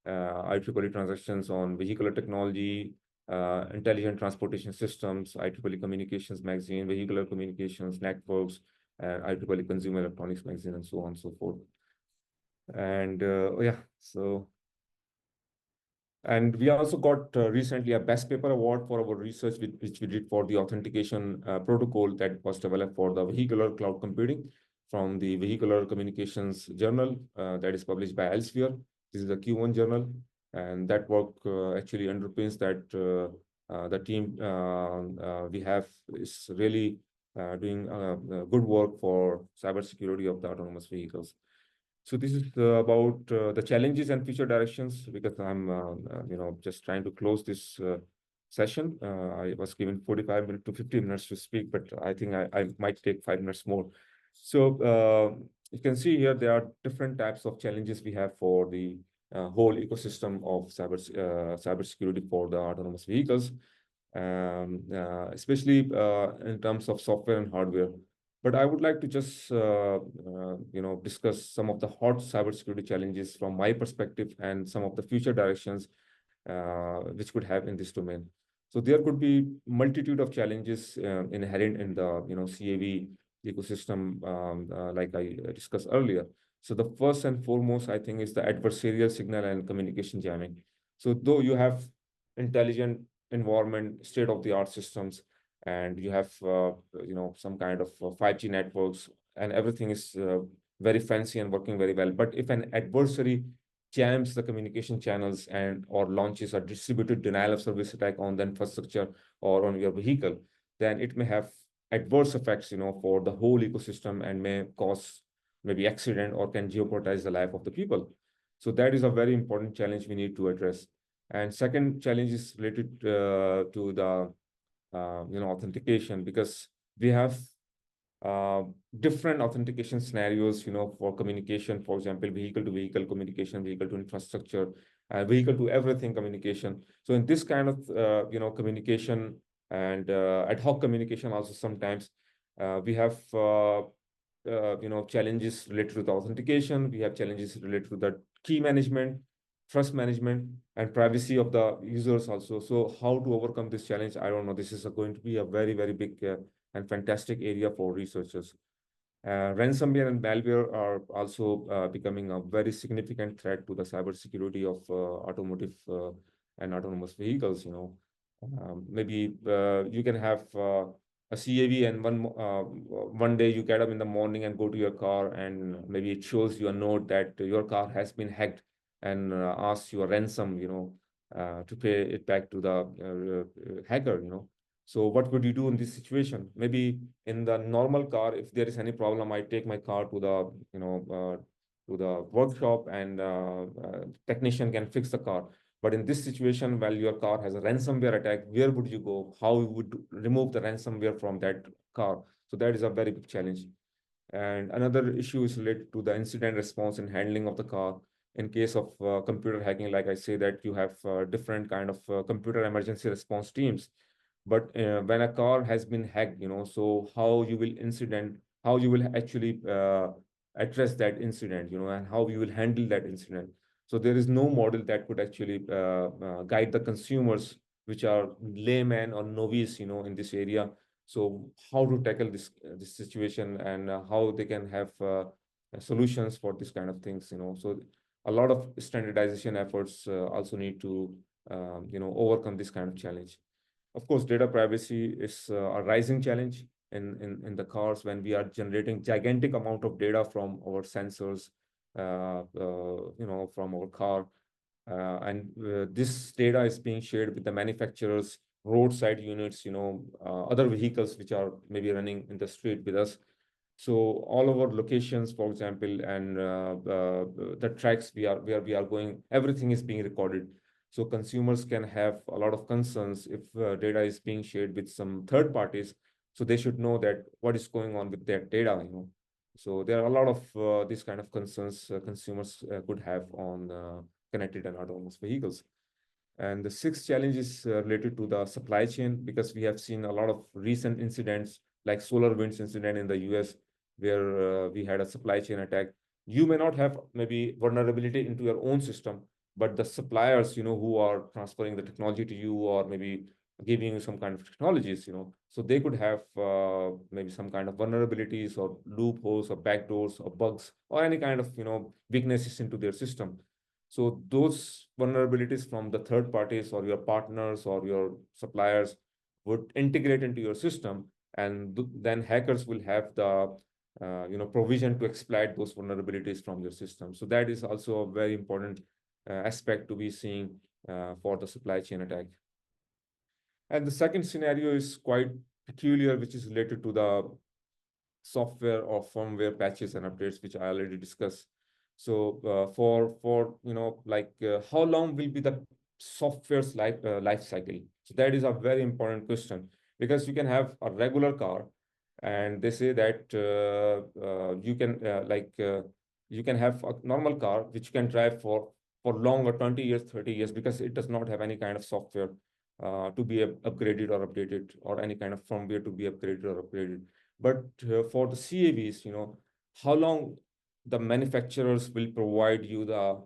B: IEEE transactions on vehicular technology, intelligent transportation systems, IEEE communications magazine, vehicular communications networks, IEEE consumer electronics magazine, and so on and so forth. And and we also got recently a best paper award for our research which we did for the authentication protocol that was developed for the vehicular cloud computing from the Vehicular Communications Journal that is published by Elsevier. This is a Q1 journal, and that work actually underpins that the team we have is really doing good work for cybersecurity of the autonomous vehicles. So this is about the challenges and future directions, because I'm just trying to close this session. I was given 45 minutes to 50 minutes to speak, but I think I might take 5 minutes more. So you can see here there are different types of challenges we have for the whole ecosystem of cybersecurity for the autonomous vehicles, especially in terms of software and hardware. But I would like to just discuss some of the hot cybersecurity challenges from my perspective and some of the future directions which could have in this domain. So there could be multitude of challenges inherent in the CAV ecosystem, like I discussed earlier. So the first and foremost, I think, is the adversarial signal and communication jamming. So though you have intelligent environment, state-of-the-art systems, and you have some kind of 5G networks, and everything is very fancy and working very well. But if an adversary jams the communication channels and or launches a distributed denial of service attack on the infrastructure or on your vehicle, then it may have adverse effects, for the whole ecosystem and may cause maybe accident or can jeopardize the life of the people. So that is a very important challenge we need to address. And second challenge is related to the authentication, because we have different authentication scenarios, for communication, for example, vehicle to vehicle communication, vehicle to infrastructure, vehicle to everything communication. So in this kind of, communication and ad hoc communication also sometimes we have, challenges related to the authentication. We have challenges related to the key management, trust management, and privacy of the users also. So how to overcome this challenge? I don't know. This is going to be a very, very big and fantastic area for researchers. Ransomware and malware are also becoming a very significant threat to the cybersecurity of automotive and autonomous vehicles. Maybe you can have a CAV, and one day you get up in the morning and go to your car, and maybe it shows you a note that your car has been hacked and asks you a ransom, to pay it back to the hacker. So what would you do in this situation? Maybe in the normal car, if there is any problem, I take my car to the to the workshop, and technician can fix the car. But in this situation, while your car has a ransomware attack, where would you go? How you would remove the ransomware from that car? So that is a very big challenge. And another issue is related to the incident response and handling of the car. In case of computer hacking, like I say, that you have different kind of computer emergency response teams. But when a car has been hacked, so how you will actually address that incident, and how you will handle that incident. So there is no model that could actually guide the consumers, which are layman or novice, in this area. So how to tackle this situation, and how they can have solutions for this kind of things, So a lot of standardization efforts also need to, overcome this kind of challenge. Of course, data privacy is a rising challenge in the cars when we are generating gigantic amount of data from our sensors, from our car. And this data is being shared with the manufacturers, roadside units, other vehicles which are maybe running in the street with us. So all of our locations, for example, and the tracks where we are going, everything is being recorded. So consumers can have a lot of concerns if data is being shared with some third parties. So they should know that what is going on with their data, So there are a lot of these kind of concerns consumers could have on connected and autonomous vehicles. And the sixth challenge is related to the supply chain, because we have seen a lot of recent incidents like SolarWinds incident in the US, where we had a supply chain attack. You may not have maybe vulnerability into your own system, but the suppliers, who are transferring the technology to you, or maybe giving you some kind of technologies, so they could have maybe some kind of vulnerabilities or loopholes or backdoors or bugs or any kind of, weaknesses into their system. So those vulnerabilities from the third parties or your partners or your suppliers would integrate into your system, and then hackers will have the provision to exploit those vulnerabilities from your system. So that is also a very important aspect to be seeing for the supply chain attack. And the second scenario is quite peculiar, which is related to the software or firmware patches and updates, which I already discussed. So for how long will be the software's life cycle? So that is a very important question, because you can have a regular car, and they say that you can have a normal car which you can drive for longer, 20 years, 30 years, because it does not have any kind of software to be upgraded or updated, or any kind of firmware to be upgraded or upgraded. But for the CAVs, how long the manufacturers will provide you the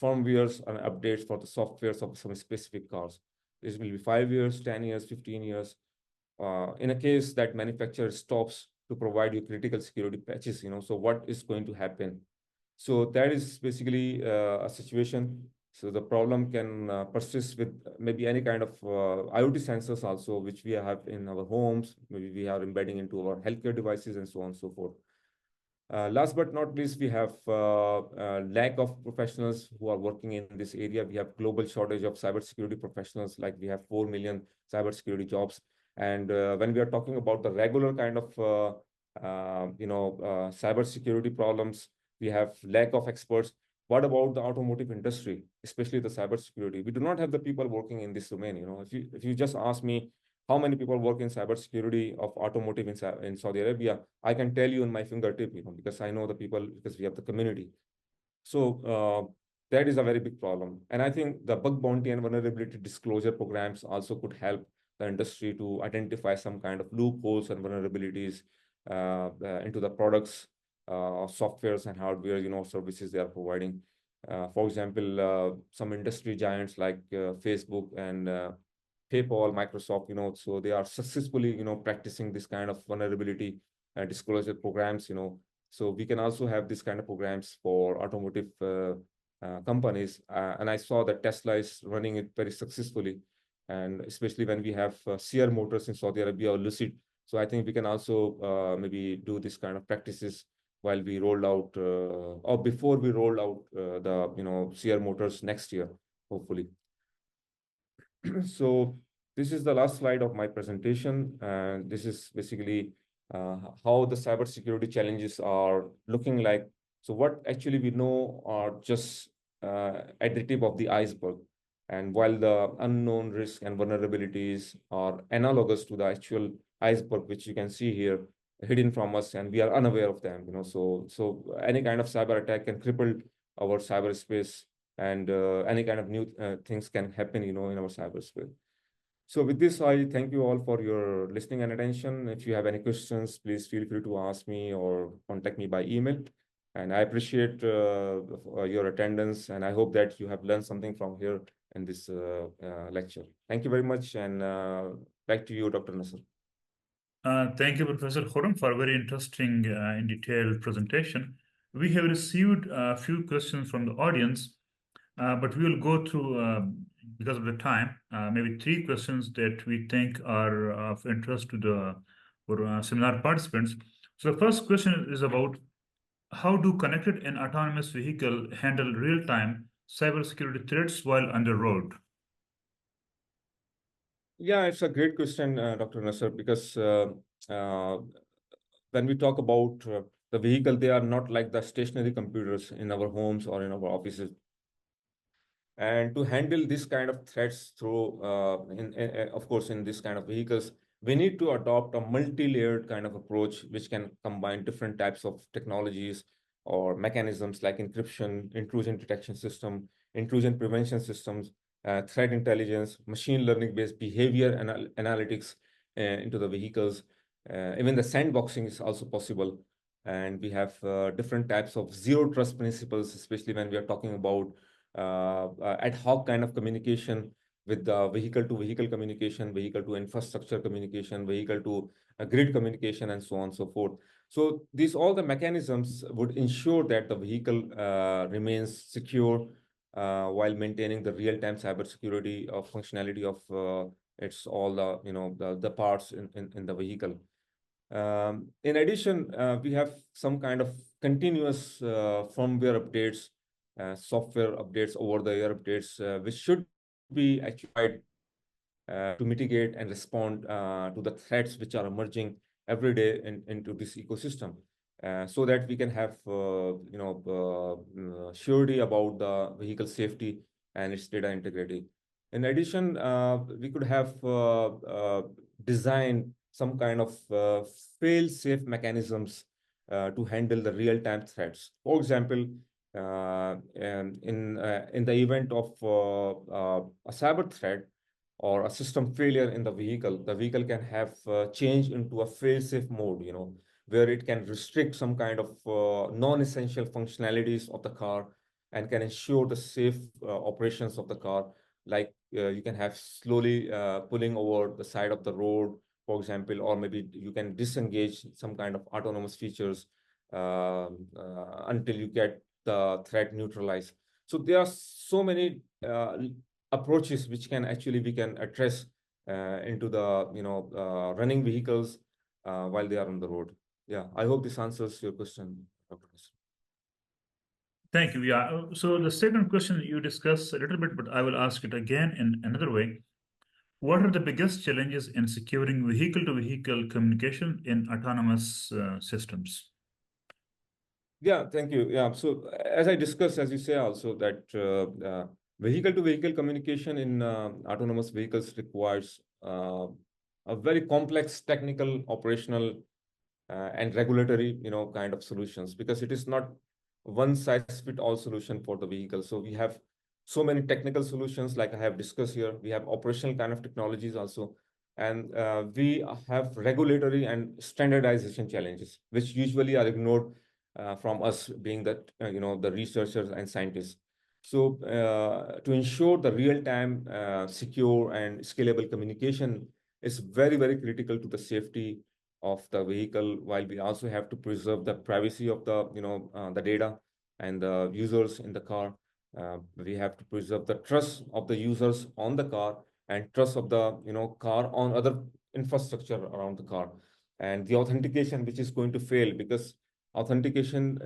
B: firmwares and updates for the softwares of some specific cars. This will be 5 years, 10 years, 15 years. In a case that manufacturer stops to provide you critical security patches, so what is going to happen? So that is basically a situation. So the problem can persist with maybe any kind of IoT sensors also, which we have in our homes. Maybe we are embedding into our healthcare devices and so on and so forth. Last but not least, we have lack of professionals who are working in this area. We have global shortage of cybersecurity professionals, like we have 4 million cybersecurity jobs. And when we are talking about the regular kind of cybersecurity problems, we have lack of experts. What about the automotive industry, especially the cybersecurity? We do not have the people working in this domain. If you just ask me how many people work in cybersecurity of automotive in Saudi Arabia, I can tell you in my fingertip, because I know the people, because we have the community. So that is a very big problem. And I think the bug bounty and vulnerability disclosure programs also could help the industry to identify some kind of loopholes and vulnerabilities into the products, softwares and hardware, services they are providing. For example, some industry giants like Facebook and PayPal, Microsoft, so they are successfully, practicing this kind of vulnerability disclosure programs, So we can also have this kind of programs for automotive companies. And I saw that Tesla is running it very successfully. And especially when we have Sear Motors in Saudi Arabia or Lucid. So I think we can also maybe do this kind of practices while we roll out or before we roll out the Sear Motors next year, hopefully. So this is the last slide of my presentation. And this is basically how the cybersecurity challenges are looking like. So what actually we know are just at the tip of the iceberg. And while the unknown risk and vulnerabilities are analogous to the actual iceberg, which you can see here, hidden from us, and we are unaware of them, so any kind of cyber attack can cripple our cyberspace, and any kind of new things can happen, in our cyberspace. So with this, I thank you all for your listening and attention. If you have any questions, please feel free to ask me or contact me by email. And I appreciate your attendance, and I hope that you have learned something from here in this lecture. Thank you very much, and back to you, Dr. Nasser.
C: Thank you, Professor Khurram, for a very interesting and detailed presentation. We have received a few questions from the audience, but we will go through, because of the time, maybe 3 questions that we think are of interest to the seminar participants. So the first question is about how do connected and autonomous vehicle handle real-time cybersecurity threats while on the road?
B: Yeah, it's a great question, Dr. Nasser, because when we talk about the vehicle, they are not like the stationary computers in our homes or in our offices. And to handle this kind of threats through, of course, in this kind of vehicles, we need to adopt a multi-layered kind of approach, which can combine different types of technologies or mechanisms like encryption, intrusion detection system, intrusion prevention systems, threat intelligence, machine learning-based behavior analytics into the vehicles. Even the sandboxing is also possible. And we have different types of zero trust principles, especially when we are talking about ad hoc kind of communication with the vehicle-to-vehicle communication, vehicle-to-infrastructure communication, vehicle-to-grid communication, and so on and so forth. So these all the mechanisms would ensure that the vehicle remains secure while maintaining the real-time cybersecurity of functionality of its all the parts in the vehicle. In addition, we have some kind of continuous firmware updates, software updates, over-the-air updates, which should be actually to mitigate and respond to the threats which are emerging every day into this ecosystem, so that we can have surety about the vehicle safety and its data integrity. In addition, we could have designed some kind of fail-safe mechanisms to handle the real-time threats. For example, in the event of a cyber threat or a system failure in the vehicle can have changed into a fail-safe mode, where it can restrict some kind of non-essential functionalities of the car and can ensure the safe operations of the car. Like you can have slowly pulling over the side of the road, for example, or maybe you can disengage some kind of autonomous features until you get the threat neutralized. So there are so many approaches which can actually we can address into the running vehicles while they are on the road. Yeah, I hope this answers your question,
C: Thank you. Yeah. So the second question you discussed a little bit, but I will ask it again in another way. What are the biggest challenges in securing vehicle-to-vehicle communication in autonomous systems?
B: Yeah, thank you. Yeah, so as I discussed, as you say also, that vehicle-to-vehicle communication in autonomous vehicles requires a very complex technical, operational, and regulatory, kind of solutions, because it is not one size fit all solution for the vehicle. So we have so many technical solutions, like I have discussed here. We have operational kind of technologies also, and we have regulatory and standardization challenges, which usually are ignored from us being that the researchers and scientists. So to ensure the real-time, secure and scalable communication is very, very critical to the safety of the vehicle, while we also have to preserve the privacy of the the data and the users in the car. We have to preserve the trust of the users on the car and trust of the car on other infrastructure around the car, and the authentication which is going to fail, because authentication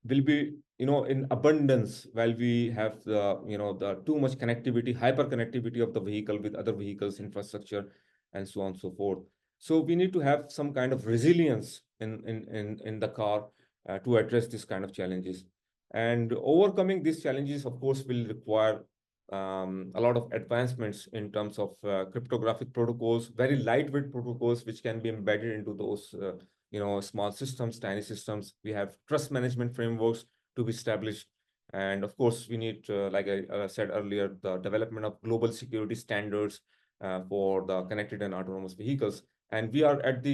B: will be in abundance while we have the the too much connectivity, hyper connectivity of the vehicle with other vehicles infrastructure and so on and so forth. So we need to have some kind of resilience in the car to address this kind of challenges. And overcoming these challenges, of course, will require a lot of advancements in terms of cryptographic protocols, very lightweight protocols, which can be embedded into those small systems, tiny systems. We have trust management frameworks to be established. And of course, we need, like I said earlier, the development of global security standards for the connected and autonomous vehicles. And we are at the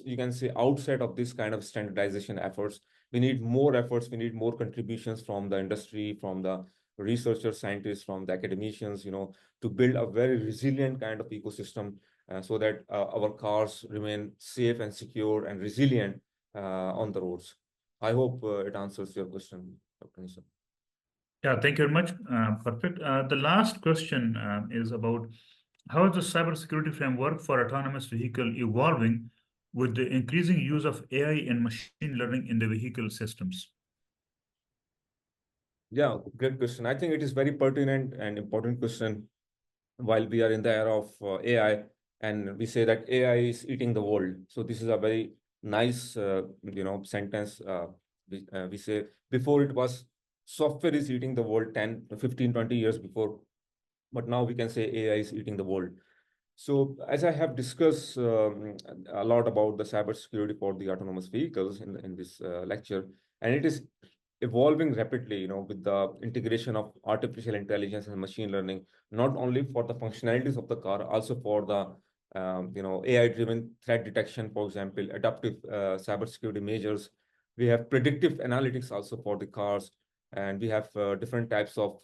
B: you can say, outset of this kind of standardization efforts. We need more efforts. We need more contributions from the industry, from the researchers, scientists, from the academicians, to build a very resilient kind of ecosystem so that our cars remain safe and secure and resilient on the roads. I hope it answers your question, Dr. Nisa.
C: Yeah, thank you very much. Perfect. The last question is about how is the cybersecurity framework for autonomous vehicle evolving with the increasing use of AI and machine learning in the vehicle systems?
B: Yeah, great question. I think it is very pertinent and important question while we are in the era of AI, and we say that AI is eating the world. So this is a very nice, sentence. We say before it was software is eating the world 10, 15, 20 years before, but now we can say AI is eating the world. So as I have discussed a lot about the cybersecurity for the autonomous vehicles in this lecture, and it is evolving rapidly, with the integration of artificial intelligence and machine learning, not only for the functionalities of the car, also for the AI-driven threat detection, for example, adaptive cybersecurity measures. We have predictive analytics also for the cars, and we have different types of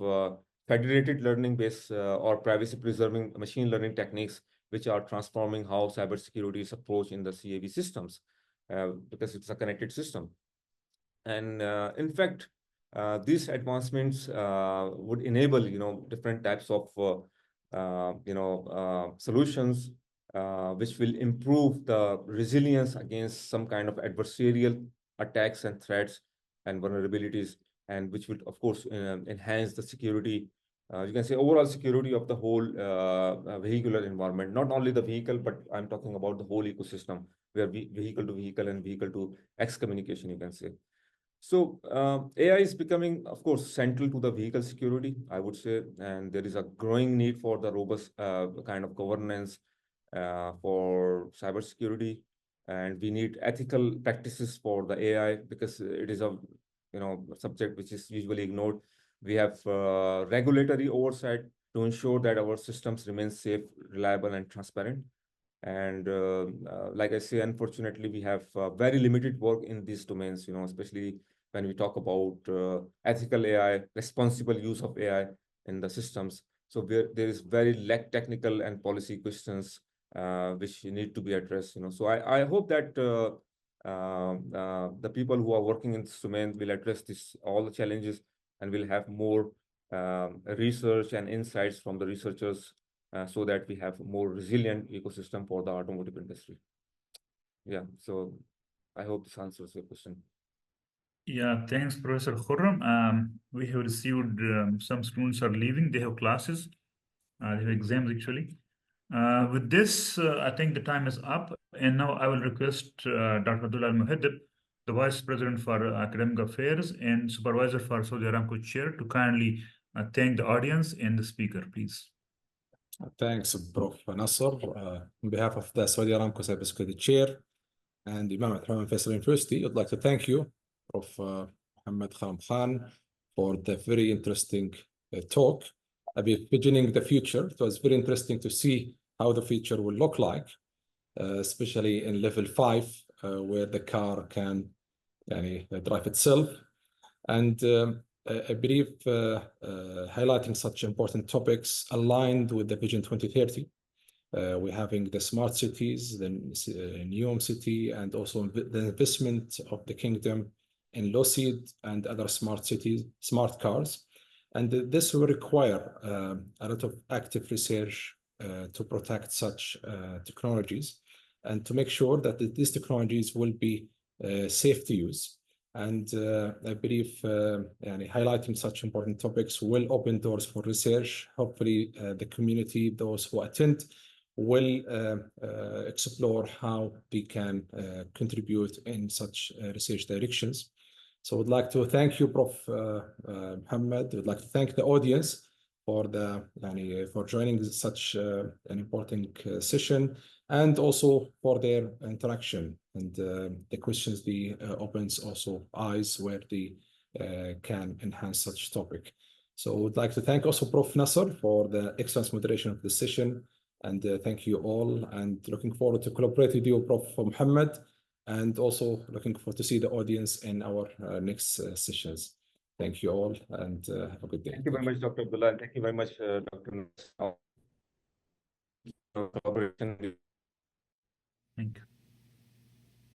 B: federated learning-based or privacy-preserving machine learning techniques, which are transforming how cybersecurity is approached in the CAV systems, because it's a connected system. And in fact, these advancements would enable, different types of, solutions which will improve the resilience against some kind of adversarial attacks and threats and vulnerabilities, and which would, of course, enhance the security, you can say, overall security of the whole vehicular environment, not only the vehicle, but I'm talking about the whole ecosystem, where vehicle to vehicle and vehicle to X communication, you can say. So AI is becoming, of course, central to the vehicle security, I would say, and there is a growing need for the robust kind of governance for cybersecurity, and we need ethical practices for the AI, because it is a subject which is usually ignored. We have regulatory oversight to ensure that our systems remain safe, reliable, and transparent. And like I say, unfortunately, we have very limited work in these domains, especially when we talk about ethical AI, responsible use of AI in the systems. So there is very lack technical and policy questions which need to be addressed. So I hope that the people who are working in this domain will address all the challenges, and will have more research and insights from the researchers, so that we have more resilient ecosystem for the automotive industry. Yeah, so I hope this answers your question.
C: Yeah, thanks, Professor Khurram. We have received some students are leaving. They have classes. They have exams actually. With this, I think the time is up. And now I will request Dr. Abdul Al-Muhaddib, the Vice President for Academic Affairs and Supervisor for Saudi Aramco Chair, to kindly thank the audience and the speaker, please.
A: Thanks, Prof. Nasser. On behalf of the Saudi Aramco Cybersecurity Chair and Imam at Rahman Faisal University, I'd like to thank you, Prof. Muhammad Khan, for the very interesting talk about visioning the future. It was very interesting to see how the future will look like, especially in level 5, where the car can drive itself. And I believe highlighting such important topics aligned with the Vision 2030. We're having the smart cities, the NEOM city, and also the investment of the kingdom in low-seed and other smart cities, smart cars. And this will require a lot of active research to protect such technologies and to make sure that these technologies will be safe to use. And I believe highlighting such important topics will open doors for research. Hopefully, the community, those who attend, will explore how they can contribute in such research directions. So I would like to thank you, Prof. Muhammad. I would like to thank the audience for joining such an important session, and also for their interaction and the questions they opens also eyes where they can enhance such topic. So I would like to thank also Prof. Nasser for the excellent moderation of the session, and thank you all, and looking forward to collaborate with you, Prof. Muhammad, and also looking forward to see the audience in our next sessions. Thank you all, and have a good day.
B: Thank you very much, Dr. Abdullah, and thank you very much, Dr. Nasser, for collaboration.
C: Thank you.